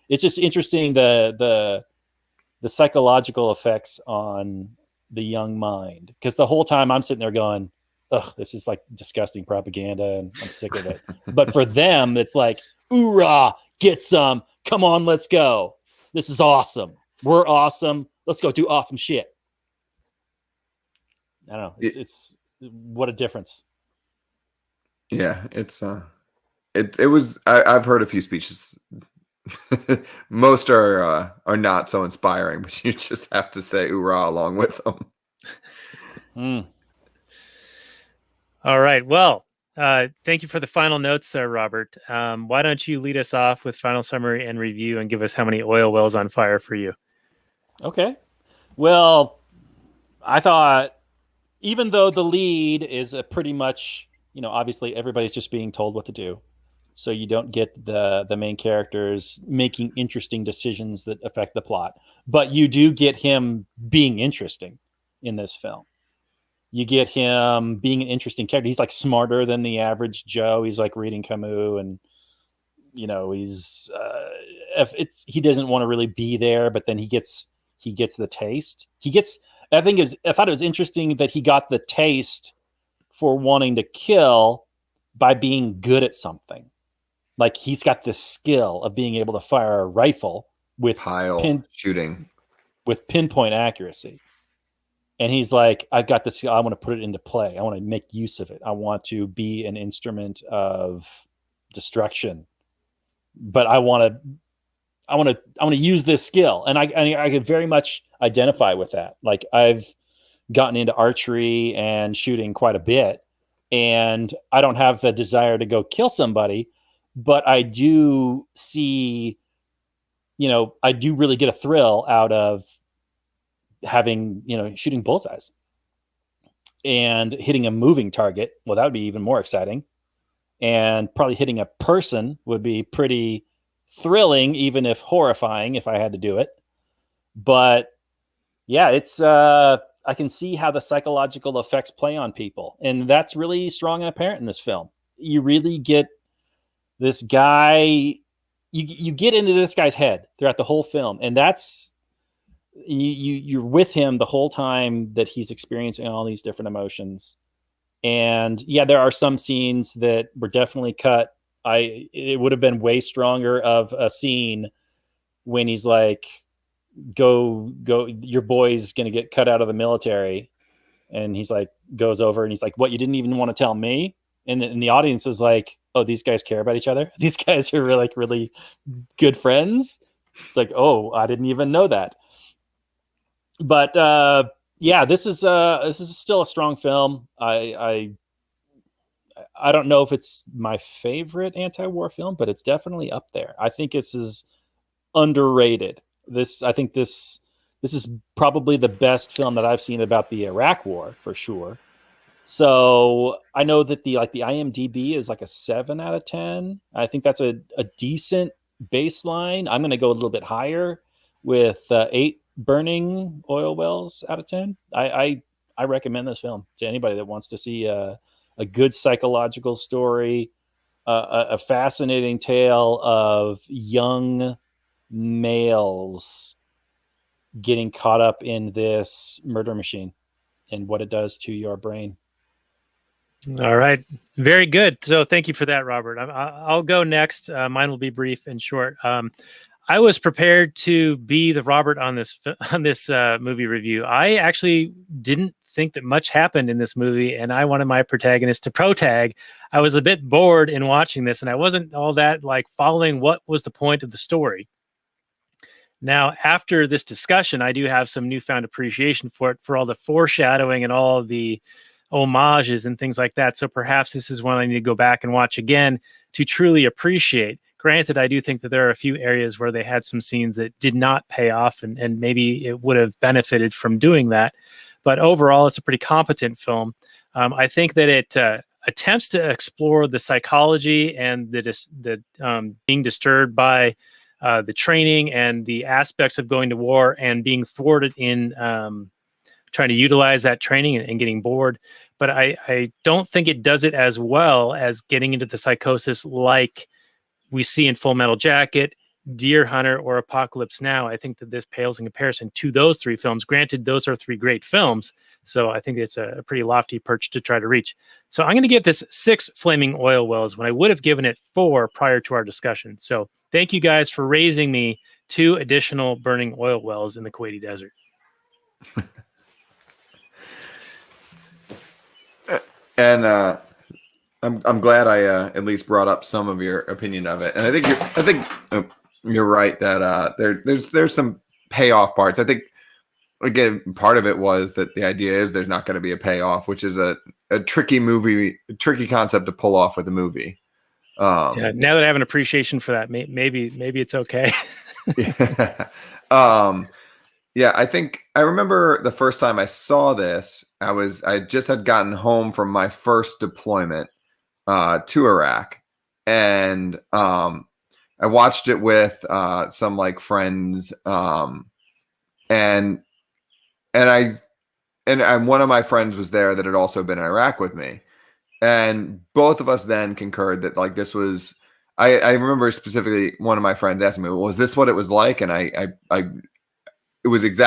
it's just interesting the psychological effects on the young mind, because the whole time I'm sitting there going, ugh, this is like disgusting propaganda and I'm sick of it. But for them, it's like, hoorah, get some. Come on, let's go. This is awesome. We're awesome. Let's go do awesome shit. I don't know. It's what a difference. Yeah, it was. I've heard a few speeches. Most are not so inspiring, but you just have to say hoorah along with them. All right. Well, thank you for the final notes there, Robert. Why don't you lead us off with final summary and review and give us how many oil wells on fire for you? Okay. Well, I thought even though the lead is a pretty much, obviously everybody's just being told what to do. So you don't get the main characters making interesting decisions that affect the plot. But you do get him being interesting in this film. You get him being an interesting character. He's like smarter than the average Joe. He's like reading Camus, and he's he doesn't want to really be there, but then he gets the taste. I thought it was interesting that he got the taste for wanting to kill by being good at something. Like he's got this skill of being able to fire a rifle with shooting with pinpoint accuracy. And he's like, I've got this. I want to put it into play. I want to make use of it. I want to be an instrument of destruction, but I want to use this skill. And I could very much identify with that. Like I've gotten into archery and shooting quite a bit, and I don't have the desire to go kill somebody, but I do see, I do really get a thrill out of having, shooting bullseyes and hitting a moving target. Well, that would be even more exciting. And probably hitting a person would be pretty thrilling, even if horrifying, if I had to do it. But yeah, it's, I can see how the psychological effects play on people. And that's really strong and apparent in this film. You really get this guy, you get into this guy's head throughout the whole film. And that's, you're with him the whole time that he's experiencing all these different emotions. And yeah, there are some scenes that were definitely cut. It would have been way stronger of a scene when he's like, go, your boy's going to get cut out of the military. And he's like, goes over and he's like, what, you didn't even want to tell me? And the audience is like, oh, these guys care about each other. These guys are really, really good friends. It's like, oh, I didn't even know that. But yeah, this is still a strong film. I don't know if it's my favorite anti-war film, but it's definitely up there. I think this is underrated. I think this is probably the best film that I've seen about the Iraq War for sure. So I know that the IMDb is like a 7 out of 10. I think that's a decent baseline. I'm going to go a little bit higher with 8 burning oil wells out of 10. I recommend this film to anybody that wants to see a good psychological story, a fascinating tale of young males getting caught up in this murder machine and what it does to your brain. All right. Very good. So thank you for that, Robert. I'll go next. Mine will be brief and short. I was prepared to be the Robert on this movie review. I actually didn't think that much happened in this movie, and I wanted my protagonist to protag. I was a bit bored in watching this, and I wasn't all that following what was the point of the story. Now, after this discussion, I do have some newfound appreciation for it, for all the foreshadowing and all the homages and things like that. So perhaps this is one I need to go back and watch again to truly appreciate. Granted, I do think that there are a few areas where they had some scenes that did not pay off, and maybe it would have benefited from doing that. But overall, it's a pretty competent film. I think that it attempts to explore the psychology and the being disturbed by the training and the aspects of going to war and being thwarted in trying to utilize that training and getting bored. But I don't think it does it as well as getting into the psychosis like we see in Full Metal Jacket, Deer Hunter, or Apocalypse Now. I think that this pales in comparison to those 3 films. Granted, those are 3 great films, so I think it's a pretty lofty perch to try to reach. So I'm going to give this 6 flaming oil wells when I would have given it 4 prior to our discussion. So thank you guys for raising me 2 additional burning oil wells in the Kuwaiti desert. And I'm glad I at least brought up some of your opinion of it, and I think you're right that there's some payoff parts. I think again part of it was that the idea is there's not going to be a payoff, which is a a tricky concept to pull off with a movie. Yeah, now that I have an appreciation for that, maybe it's okay. Yeah. Yeah, I think I remember the first time I saw this, I just had gotten home from my first deployment to Iraq, and I watched it with some like friends, and one of my friends was there that had also been in Iraq with me, and both of us then concurred that like this was. I remember specifically one of my friends asking me, "Was this what it was like?" And I it was it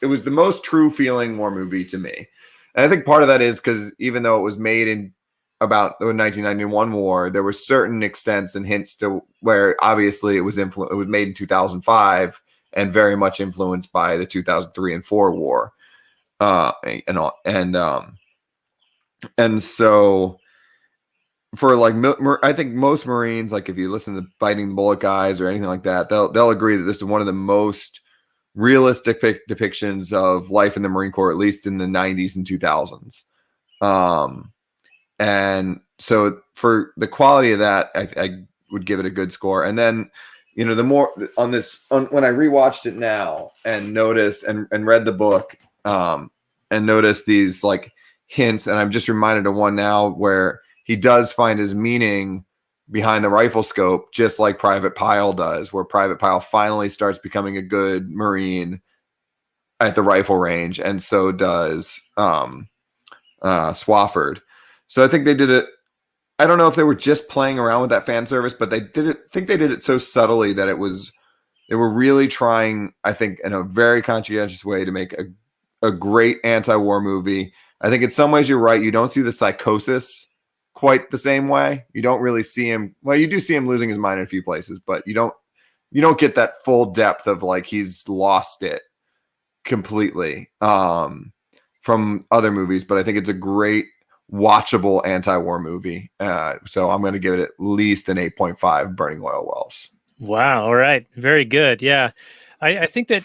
was the most true feeling war movie to me. And I think part of that is because even though it was made in about the 1991 war, there were certain extents and hints to where obviously it was made in 2005 and very much influenced by the 2003 and 4 war. And so for like, I think most Marines, like if you listen to Biting the Bullet guys or anything like that, they'll agree that this is one of the most realistic depictions of life in the Marine Corps, at least in the 90s and 2000s. And so for the quality of that, I would give it a good score. And then, you know, the more when I rewatched it now and noticed and read the book, and noticed these like hints, and I'm just reminded of one now where he does find his meaning behind the rifle scope, just like Private Pyle does, where Private Pyle finally starts becoming a good Marine at the rifle range, and so does Swofford. So I think they did it. I don't know if they were just playing around with that fan service, but they did it. I think they did it so subtly that they were really trying, I think, in a very conscientious way to make a great anti-war movie. I think in some ways you're right. You don't see the psychosis quite the same way. You don't really see him. Well, you do see him losing his mind in a few places, but you don't get that full depth of like he's lost it completely from other movies. But I think it's a great watchable anti-war movie. So I'm going to give it at least an 8.5 Burning Oil Wells. Wow. All right. Very good. Yeah. I think that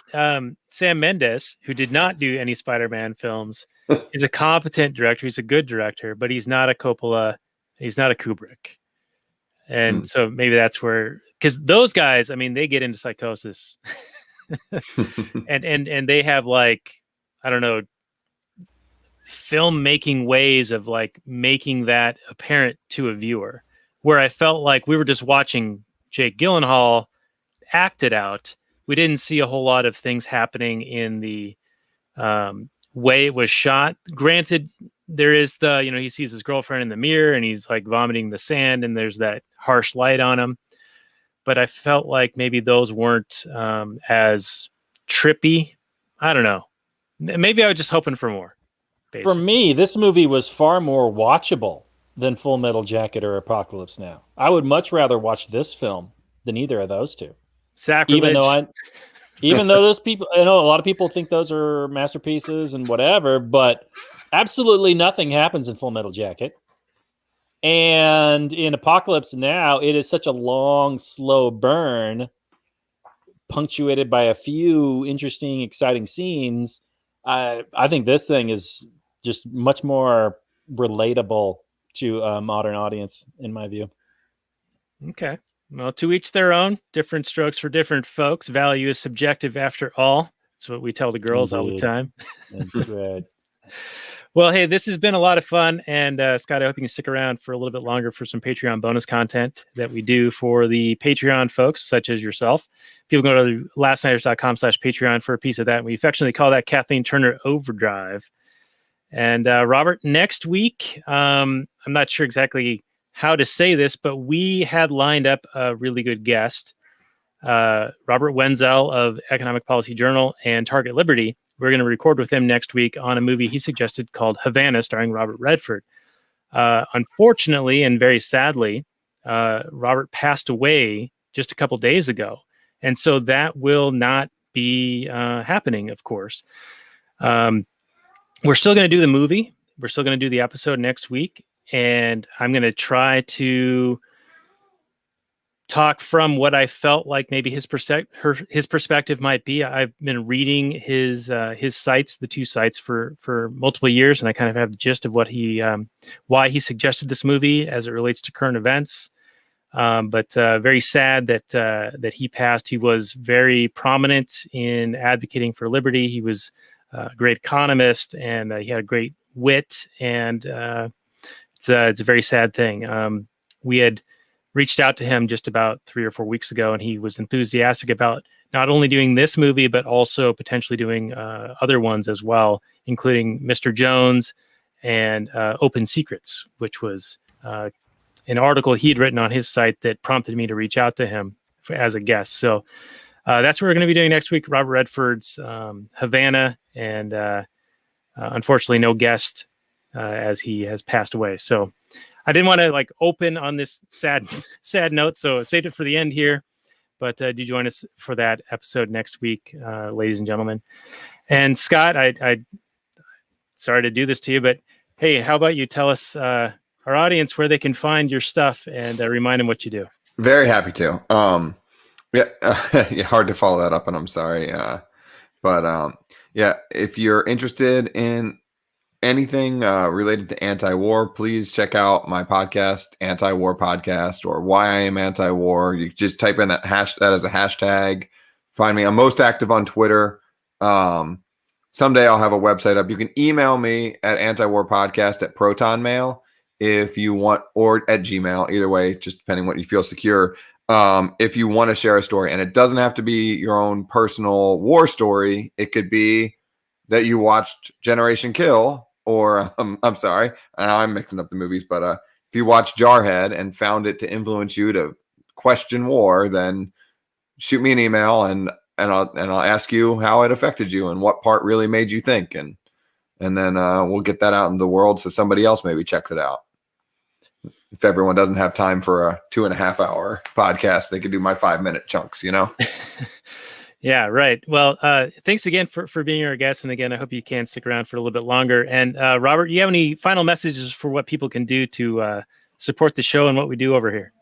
Sam Mendes, who did not do any Spider-Man films, is a competent director. He's a good director, but he's not a Coppola. He's not a Kubrick. And so maybe that's where, because those guys, I mean, they get into psychosis and they have like, I don't know, filmmaking ways of like making that apparent to a viewer, where I felt like we were just watching Jake Gyllenhaal act it out. We didn't see a whole lot of things happening in the way it was shot. Granted, there is he sees his girlfriend in the mirror and he's like vomiting the sand and there's that harsh light on him. But I felt like maybe those weren't as trippy. I don't know. Maybe I was just hoping for more. Basically. For me, this movie was far more watchable than Full Metal Jacket or Apocalypse Now. I would much rather watch this film than either of those two. Sacrilege. Even though those people, I know a lot of people think those are masterpieces and whatever, but absolutely nothing happens in Full Metal Jacket. And in Apocalypse Now, it is such a long, slow burn, punctuated by a few interesting, exciting scenes. I think this thing is just much more relatable to a modern audience, in my view. Okay. Well, to each their own. Different strokes for different folks. Value is subjective after all. That's what we tell the girls all the time. That's right. Well, hey, this has been a lot of fun. And Scott, I hope you can stick around for a little bit longer for some Patreon bonus content that we do for the Patreon folks, such as yourself. People go to lastnighters.com/Patreon for a piece of that. We affectionately call that Kathleen Turner Overdrive. And Robert, next week, I'm not sure exactly how to say this, but we had lined up a really good guest, Robert Wenzel of Economic Policy Journal and Target Liberty. We're going to record with him next week on a movie he suggested called Havana, starring Robert Redford. Unfortunately, and very sadly, Robert passed away just a couple days ago. And so that will not be happening, of course. We're still going to do the movie. We're still going to do the episode next week. And I'm going to try to talk from what I felt like maybe his perspective might be. I've been reading his sites, the 2 sites, for multiple years, and I kind of have the gist of what why he suggested this movie as it relates to current events. But very sad that he passed. He was very prominent in advocating for liberty. He was a great economist, and he had a great wit. And it's a very sad thing. We had reached out to him just about 3 or 4 weeks ago, and he was enthusiastic about not only doing this movie, but also potentially doing other ones as well, including Mr. Jones and Open Secrets, which was an article he'd written on his site that prompted me to reach out to him as a guest. So that's what we're going to be doing next week, Robert Redford's Havana, and unfortunately no guest as he has passed away. So I didn't want to open on this sad note, so saved it for the end here. But do join us for that episode next week, ladies and gentlemen. And Scott, I sorry to do this to you, but hey, how about you tell us, our audience, where they can find your stuff and remind them what you do? Very happy to. Yeah, hard to follow that up, and I'm sorry. But yeah, if you're interested in anything related to anti-war, please check out my podcast, Anti-War Podcast, or Why I Am Anti-War. You just type in that as a hashtag. Find me. I'm most active on Twitter. Someday I'll have a website up. You can email me at antiwarpodcast@protonmail if you want, or at Gmail. Either way, just depending what you feel secure. If you want to share a story, and it doesn't have to be your own personal war story. It could be that you watched Generation Kill, or I'm sorry, I'm mixing up the movies, but if you watched Jarhead and found it to influence you to question war, then shoot me an email and I'll ask you how it affected you and what part really made you think, and then we'll get that out in the world so somebody else maybe checks it out. If everyone doesn't have time for a 2.5-hour podcast, they could do my 5-minute chunks, Yeah, right. Well, thanks again for being our guest. And again, I hope you can stick around for a little bit longer. And Robert, you have any final messages for what people can do to support the show and what we do over here?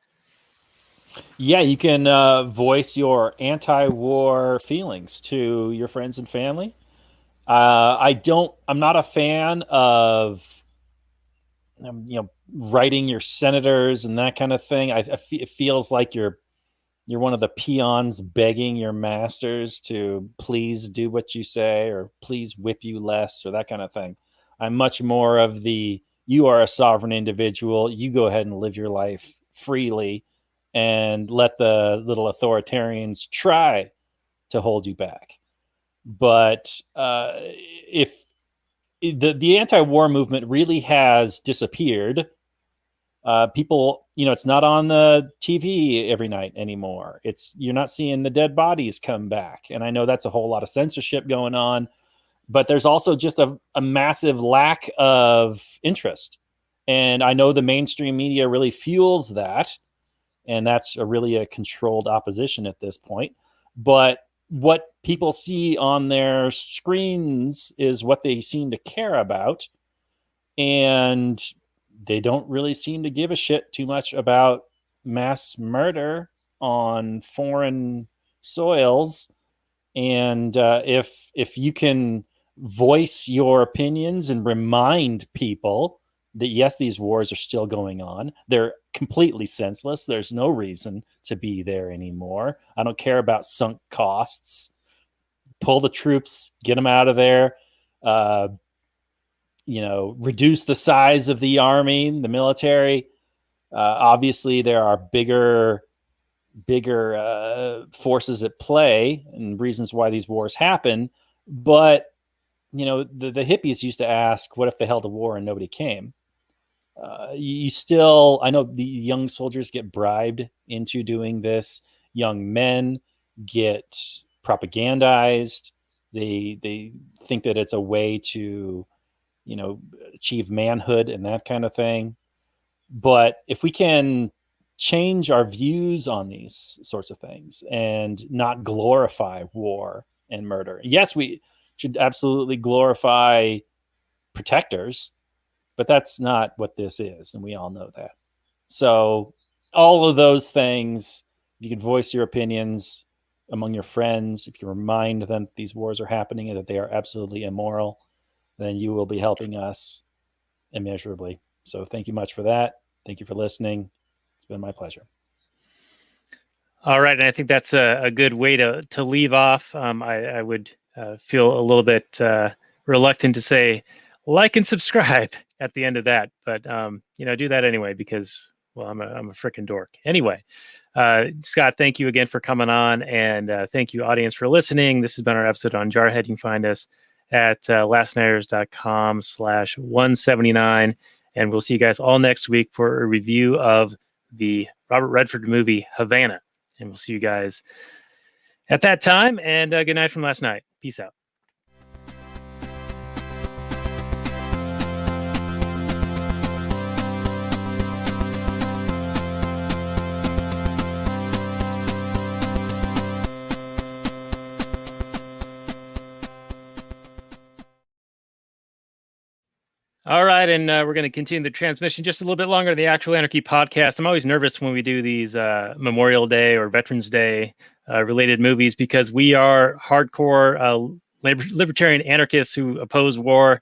Yeah, you can voice your anti-war feelings to your friends and family. I'm not a fan of, writing your senators and that kind of thing. It feels like you're one of the peons begging your masters to please do what you say, or please whip you less, or that kind of thing. I'm much more of you are a sovereign individual. You go ahead and live your life freely and let the little authoritarians try to hold you back. But if the anti-war movement really has disappeared, people, it's not on the TV every night anymore. You're not seeing the dead bodies come back. And I know that's a whole lot of censorship going on, but there's also just a massive lack of interest. And I know the mainstream media really fuels that. And that's really a controlled opposition at this point. But what people see on their screens is what they seem to care about. And they don't really seem to give a shit too much about mass murder on foreign soils. And if you can voice your opinions and remind people that, yes, these wars are still going on, they're completely senseless. There's no reason to be there anymore. I don't care about sunk costs. Pull the troops, get them out of there. Reduce the size of the army, the military. Obviously, there are bigger forces at play and reasons why these wars happen. But, the hippies used to ask, what if they held a war and nobody came? I know the young soldiers get bribed into doing this. Young men get propagandized. They think that it's a way to achieve manhood and that kind of thing. But if we can change our views on these sorts of things and not glorify war and murder. Yes, we should absolutely glorify protectors, but that's not what this is. And we all know that. So all of those things If you can voice your opinions among your friends, if you remind them that these wars are happening and that they are absolutely immoral, then you will be helping us immeasurably. So thank you much for that. Thank you for listening. It's been my pleasure. All right, and I think that's a good way to leave off. I would feel a little bit reluctant to say like and subscribe at the end of that, but do that anyway because, well, I'm a freaking dork. Anyway, Scott, thank you again for coming on, and thank you, audience, for listening. This has been our episode on Jarhead. You can find us at lastnighters.com/179, and we'll see you guys all next week for a review of the Robert Redford movie Havana. And we'll see you guys at that time. And good night from last night. Peace out. All right, and we're going to continue the transmission just a little bit longer than the actual Anarchy podcast. I'm always nervous when we do these Memorial Day or Veterans Day related movies because we are hardcore libertarian anarchists who oppose war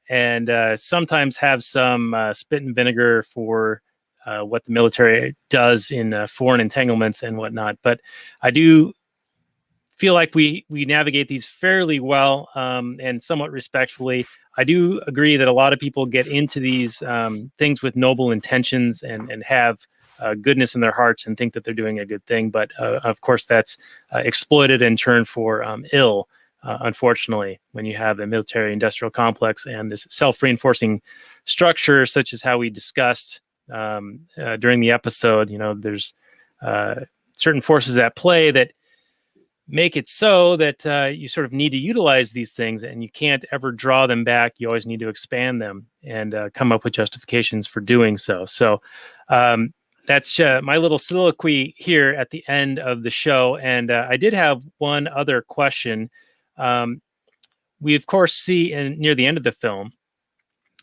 and sometimes have some spit and vinegar for what the military does in foreign entanglements and whatnot. But I do feel like we navigate these fairly well and somewhat respectfully. I do agree that a lot of people get into these things with noble intentions and have goodness in their hearts and think that they're doing a good thing. But of course, that's exploited and turned for ill, unfortunately, when you have a military industrial complex and this self-reinforcing structure, such as how we discussed during the episode. There's certain forces at play that make it so that you sort of need to utilize these things and you can't ever draw them back. You always need to expand them and come up with justifications for doing so. So that's my little soliloquy here at the end of the show. And I did have one other question. We, of course, see near the end of the film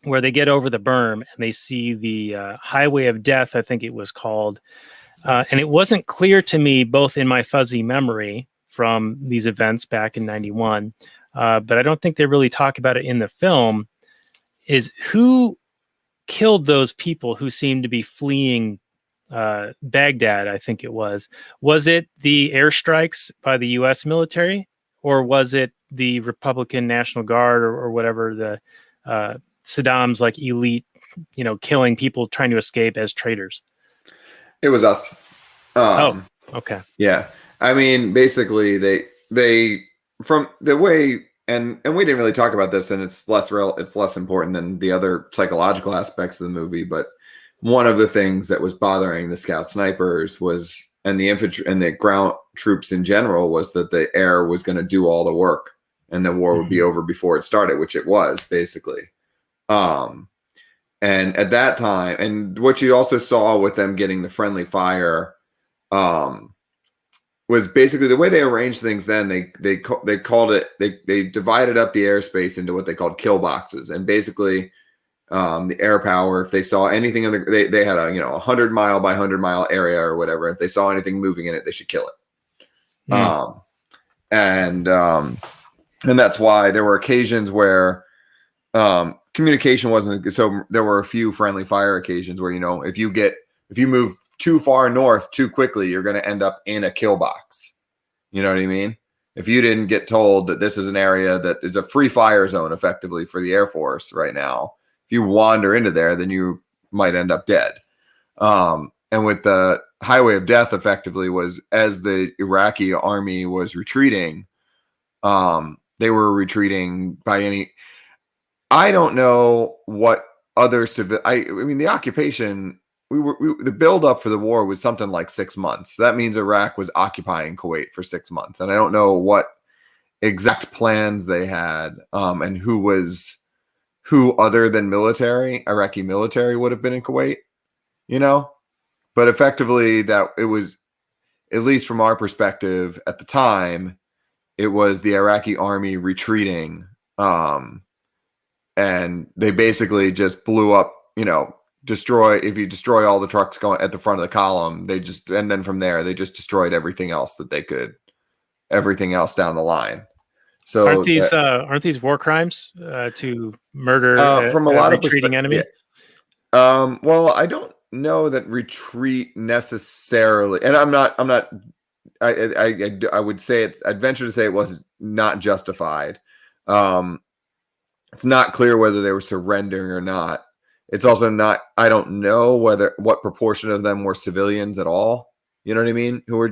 where they get over the berm and they see the Highway of Death, I think it was called. And it wasn't clear to me, both in my fuzzy memory from these events back in 91, but I don't think they really talk about it in the film, is who killed those people who seemed to be fleeing Baghdad, I think it was. Was it the airstrikes by the U.S. military, or was it the Republican National Guard or whatever, the Saddam's like elite, killing people trying to escape as traitors? It was us. Okay. Yeah. I mean, basically, they from the way, and we didn't really talk about this, and it's less important than the other psychological aspects of the movie. But one of the things that was bothering the scout snipers and the infantry and the ground troops in general, was that the air was going to do all the work, and the war would be over before it started, which it was basically. And at that time, and what you also saw with them getting the friendly fire, was basically the way they arranged things. Then they called it, they divided up the airspace into what they called kill boxes, and basically the air power, if they saw anything they had a 100 mile by 100 mile area or whatever. If they saw anything moving in it, they should kill it. And that's why there were occasions where communication wasn't, so there were a few friendly fire occasions where if you move too far north too quickly, you're going to end up in a kill box. You know what I mean? If you didn't get told that this is an area that is a free fire zone effectively for the Air Force right now, if you wander into there, then you might end up dead. And with the Highway of Death, effectively, was as the Iraqi army was retreating, they were retreating by any, I don't know what other civil, I mean, the occupation, the buildup for the war was something like 6 months. So that means Iraq was occupying Kuwait for 6 months. And I don't know what exact plans they had, and who other than Iraqi military would have been in Kuwait, but effectively that it was, at least from our perspective at the time, it was the Iraqi army retreating. And they basically just blew up, destroy all the trucks going at the front of the column, and then from there they just destroyed everything else down the line. So aren't these war crimes to murder from a lot of retreating enemy? Yeah. Well, I don't know that retreat necessarily, and I would say I'd venture to say it was not justified. It's not clear whether they were surrendering or not. It's also not, I don't know what proportion of them were civilians at all. You know what I mean? Who were,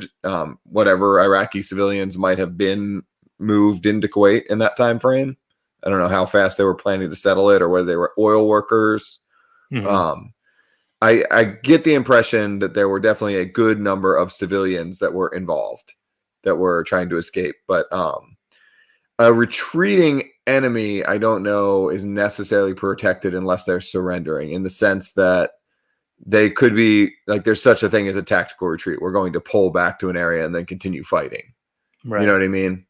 whatever Iraqi civilians might have been moved into Kuwait in that time frame. I don't know how fast they were planning to settle it or whether they were oil workers. Mm-hmm. I get the impression that there were definitely a good number of civilians that were involved that were trying to escape. But a retreating enemy, I don't know, is necessarily protected unless they're surrendering, in the sense that they could be like, there's such a thing as a tactical retreat. We're going to pull back to an area and then continue fighting. Right. You know what I mean?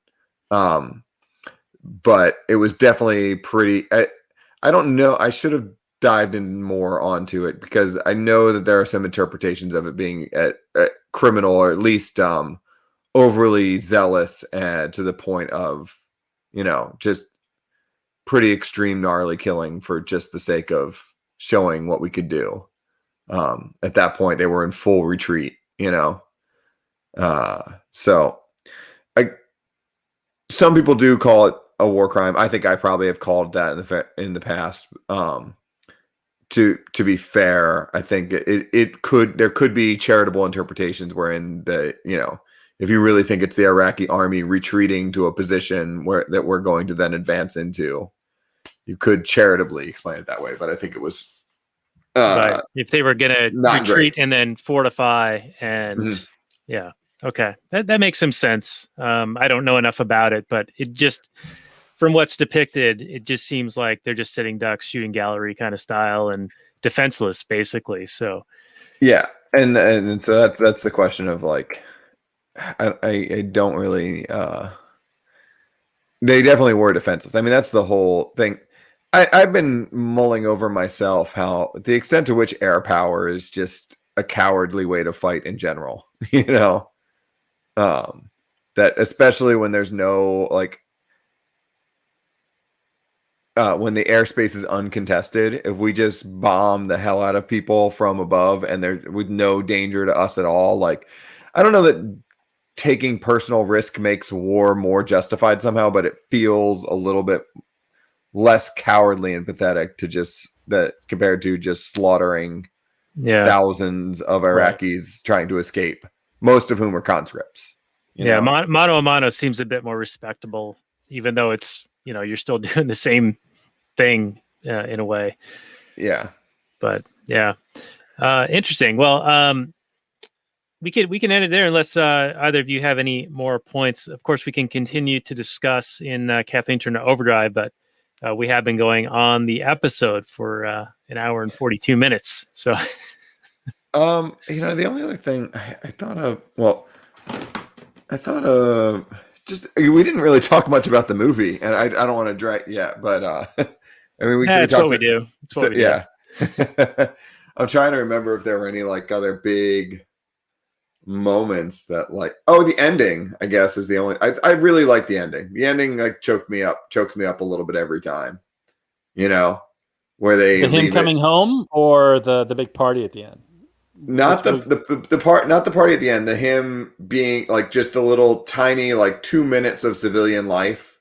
But it was definitely pretty, I don't know. I should have dived in more onto it, because I know that there are some interpretations of it being a criminal, or at least overly zealous, to the point of, just pretty extreme gnarly killing for just the sake of showing what we could do. At that point they were in full retreat, so some people do call it a war crime. I think I probably have called that in the past. To be fair, I think there could be charitable interpretations wherein if you really think it's the Iraqi army retreating to a position that we're going to then advance into, you could charitably explain it that way. But I think it was right. If they were going to retreat great. And then fortify, and yeah, okay, that makes some sense. I don't know enough about it, but it just, from what's depicted, it just seems like they're just sitting ducks, shooting gallery kind of style, and defenseless, basically. So yeah, and so that's the question of like, I don't really. They definitely were defenseless. I mean, that's the whole thing. I've been mulling over myself how the extent to which air power is just a cowardly way to fight in general. That especially when there's no when the airspace is uncontested, if we just bomb the hell out of people from above and they're with no danger to us at all, like, I don't know that taking personal risk makes war more justified somehow, but it feels a little bit less cowardly and pathetic compared to just slaughtering thousands of Iraqis trying to escape, most of whom are conscripts. Mano a mano seems a bit more respectable, even though it's, you're still doing the same thing in a way. Yeah. But yeah. Interesting. Well, we can end it there unless either of you have any more points. Of course, we can continue to discuss in Kathleen Turner Overdrive, but we have been going on the episode for an hour and 42 minutes. So, the only other thing I thought of, just, we didn't really talk much about the movie, and I don't want to drag, but I mean, that's what we do. It's what we do. Yeah. I'm trying to remember if there were any other big moments that the ending, I guess, is the only. I really like the ending. The ending chokes me up a little bit every time. Where they him coming home, or the big party at the end. Not the party at the end. The him being just a little tiny 2 minutes of civilian life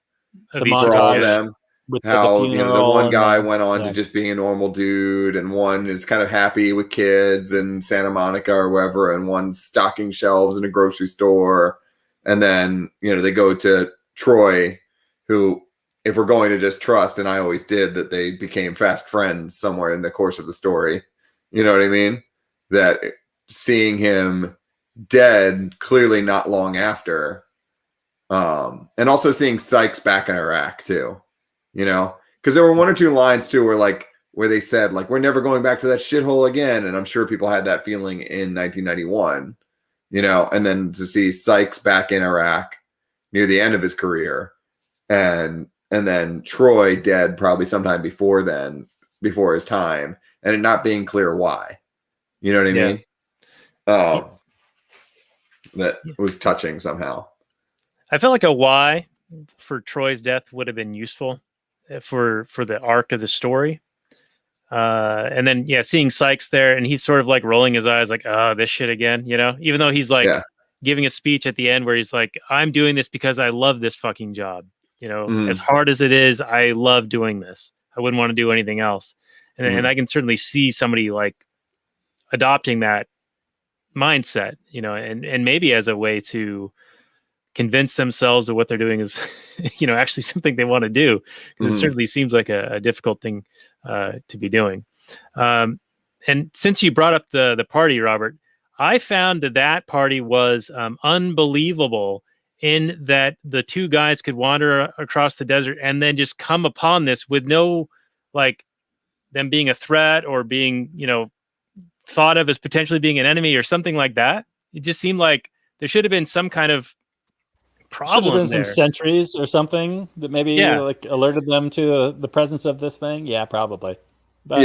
for all of them. With how the one guy went on to just being a normal dude, and one is kind of happy with kids in Santa Monica or wherever, and one's stocking shelves in a grocery store, and then they go to Troy, who, if we're going to just trust, and I always did, that they became fast friends somewhere in the course of the story. You know what I mean? That seeing him dead clearly not long after, and also seeing Sykes back in Iraq too. Because there were one or two lines too where they said we're never going back to that shithole again, and I'm sure people had that feeling in 1991, and then to see Sykes back in Iraq near the end of his career, and then Troy dead probably sometime before his time, and it not being clear why. You know what I Yeah. mean? That was touching somehow. I felt like a why for Troy's death would have been useful for the arc of the story. And then seeing Sykes there, and he's sort of like rolling his eyes, like, "Oh, this shit again," even though he's like giving a speech at the end where he's like, "I'm doing this because I love this fucking job. As hard as it is, I love doing this. I wouldn't want to do anything else." And I can certainly see somebody like adopting that mindset, and maybe as a way to convince themselves that what they're doing is, actually something they want to do. Because it certainly seems like a difficult thing to be doing. And since you brought up the party, Robert, I found that party was unbelievable in that the two guys could wander across the desert and then just come upon this with no, like, them being a threat or being, thought of as potentially being an enemy or something like that. It just seemed like there should have been some kind of problem. Should have been there. some sentries or something that maybe like alerted them to the presence of this thing. Yeah, probably. But,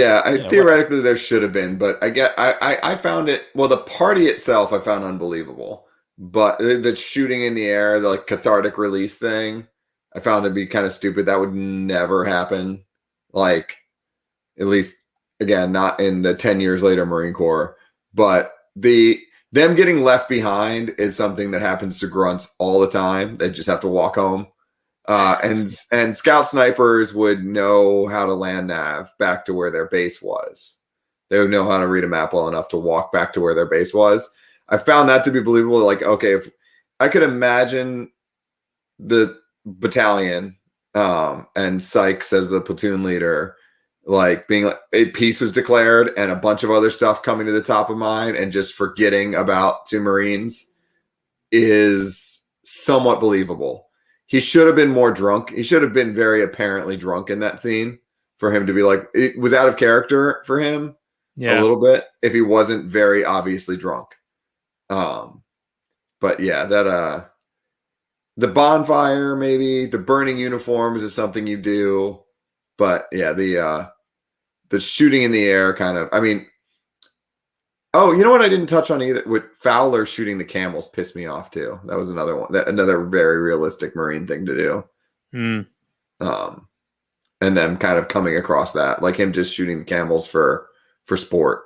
theoretically there should have been, but I found it. Well, the party itself I found unbelievable, but the shooting in the air, the like cathartic release thing, I found to be kind of stupid. That would never happen. Like, at least again, not in the 10 years later Marine Corps, but them getting left behind is something that happens to grunts all the time. They just have to walk home. And scout snipers would know how to land nav back to where their base was. They would know how to read a map well enough to walk back to where their base was. I found that to be believable. Like, okay, if I could imagine the battalion and Sykes as the platoon leader, like being like a peace was declared and a bunch of other stuff coming to the top of mind and just forgetting about two Marines is somewhat believable. He should have been more drunk. He should have been very apparently drunk in that scene for him to be like, it was out of character for him a little bit if he wasn't very obviously drunk. But yeah, that the bonfire, maybe the burning uniforms is something you do, but yeah, the shooting in the air kind of, I mean, oh, you know what I didn't touch on either? With Fowler shooting the camels pissed me off too. That was another one, another very realistic Marine thing to do. And then kind of coming across that, like him just shooting the camels for sport.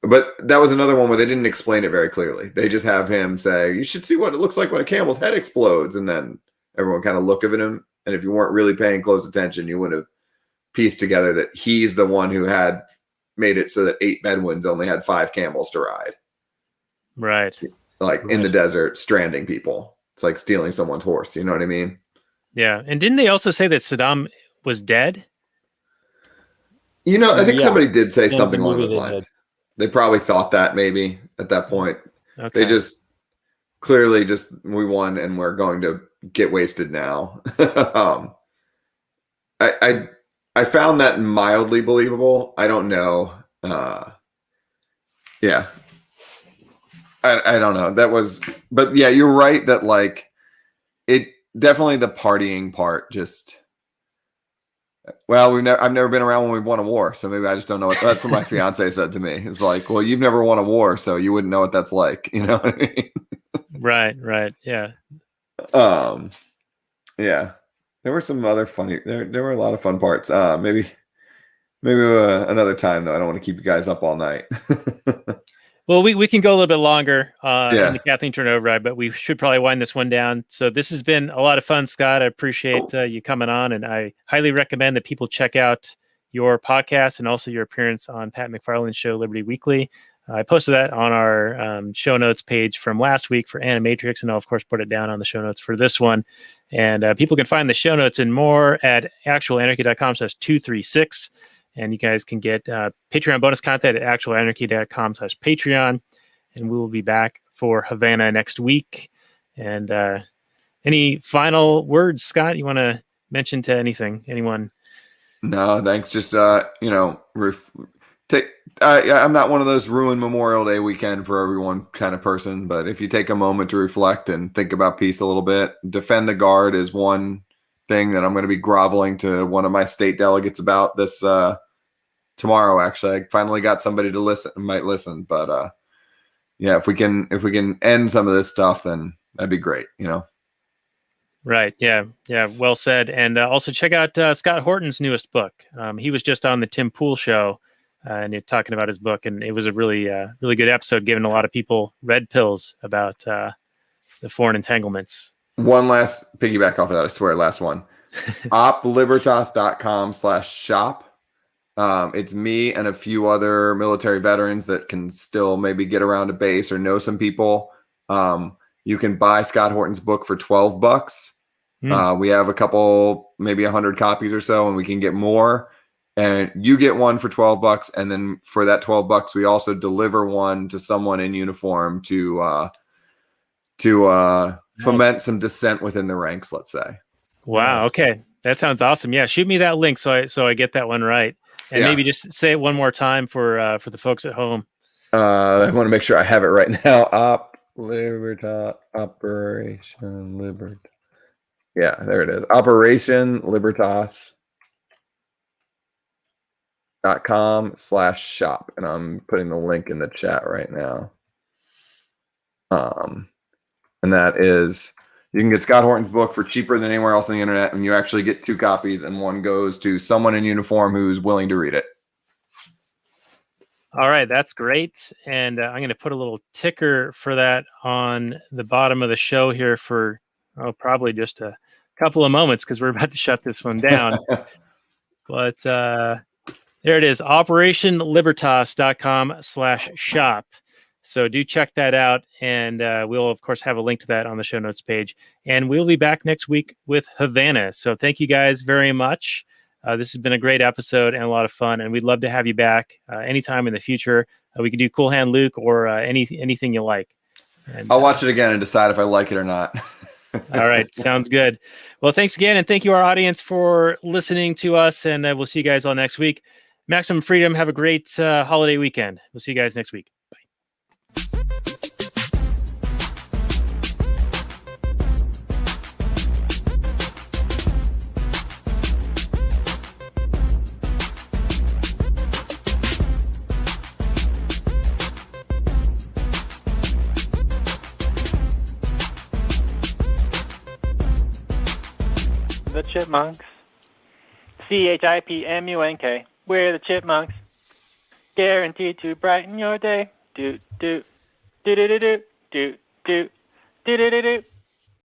But that was another one where they didn't explain it very clearly. They just have him say, "You should see what it looks like when a camel's head explodes," and then everyone kind of look at him. And if you weren't really paying close attention, you would have pieced together that he's the one who had made it so that 8 Bedouins only had 5 camels to ride. Right. Like in the desert, stranding people. It's like stealing someone's horse. You know what I mean? Yeah. And didn't they also say that Saddam was dead? I think somebody did say something along those lines. They probably thought that maybe at that point. Okay. They just clearly we won and we're going to get wasted now. I found that mildly believable. I don't know. Yeah. I don't know. That was, but yeah, you're right that like it definitely the partying part just, well, I've never been around when we've won a war, so maybe I just don't know that's what my fiance said to me. It's like, well, you've never won a war, so you wouldn't know what that's like. You know what I mean? Right. Yeah. Yeah. There were some other funny. There were a lot of fun parts. Maybe another time though. I don't want to keep you guys up all night. Well, we can go a little bit longer in the Kathleen turnover ride, but we should probably wind this one down. So this has been a lot of fun, Scott. I appreciate you coming on, and I highly recommend that people check out your podcast and also your appearance on Pat McFarland's show, Liberty Weekly. I posted that on our show notes page from last week for Animatrix, and I'll, of course, put it down on the show notes for this one. And people can find the show notes and more at actualanarchy.com/236. And you guys can get Patreon bonus content at actualanarchy.com/Patreon. And we will be back for Havana next week. And any final words, Scott, you want to mention to anyone? No, thanks. Just, I'm not one of those ruin Memorial Day weekend for everyone kind of person, but if you take a moment to reflect and think about peace a little bit, defend the guard is one thing that I'm going to be groveling to one of my state delegates about this tomorrow. Actually, I finally got somebody to might listen. But yeah, if we can end some of this stuff, then that'd be great. Right. Yeah. Yeah. Well said. And also check out Scott Horton's newest book. He was just on the Tim Pool show and you're talking about his book, and it was a really good episode, giving a lot of people red pills about the foreign entanglements. One last piggyback off of that, I swear, last one. oplibertas.com/shop. It's me and a few other military veterans that can still maybe get around a base or know some people. You can buy Scott Horton's book for $12. We have a couple, maybe 100 copies or so, and we can get more. And you get one for $12, and then for that $12, we also deliver one to someone in uniform to foment some dissent within the ranks, let's say. Wow. Nice. Okay, that sounds awesome. Yeah, shoot me that link so I get that one right, and maybe just say it one more time for the folks at home. I want to make sure I have it right now. Operation Libertas. Yeah, there it is. Operation Libertas.com/shop, and I'm putting the link in the chat right now. And that is, you can get Scott Horton's book for cheaper than anywhere else on the internet, and you actually get 2 copies, and one goes to someone in uniform who's willing to read it. All right, that's great. And I'm going to put a little ticker for that on the bottom of the show here for probably just a couple of moments, because we're about to shut this one down. But there it is, operationlibertas.com/shop. So do check that out, and we'll, of course, have a link to that on the show notes page. And we'll be back next week with Havana. So thank you guys very much. This has been a great episode and a lot of fun, and we'd love to have you back anytime in the future. We can do Cool Hand Luke or anything you like. And, I'll watch it again and decide if I like it or not. All right. Sounds good. Well, thanks again, and thank you, our audience, for listening to us, and we'll see you guys all next week. Maximum freedom. Have a great holiday weekend. We'll see you guys next week. Bye. The Chipmunks. CHIPMUNK. We're the Chipmunks. Guaranteed to brighten your day. Do do do do do do do do do do do.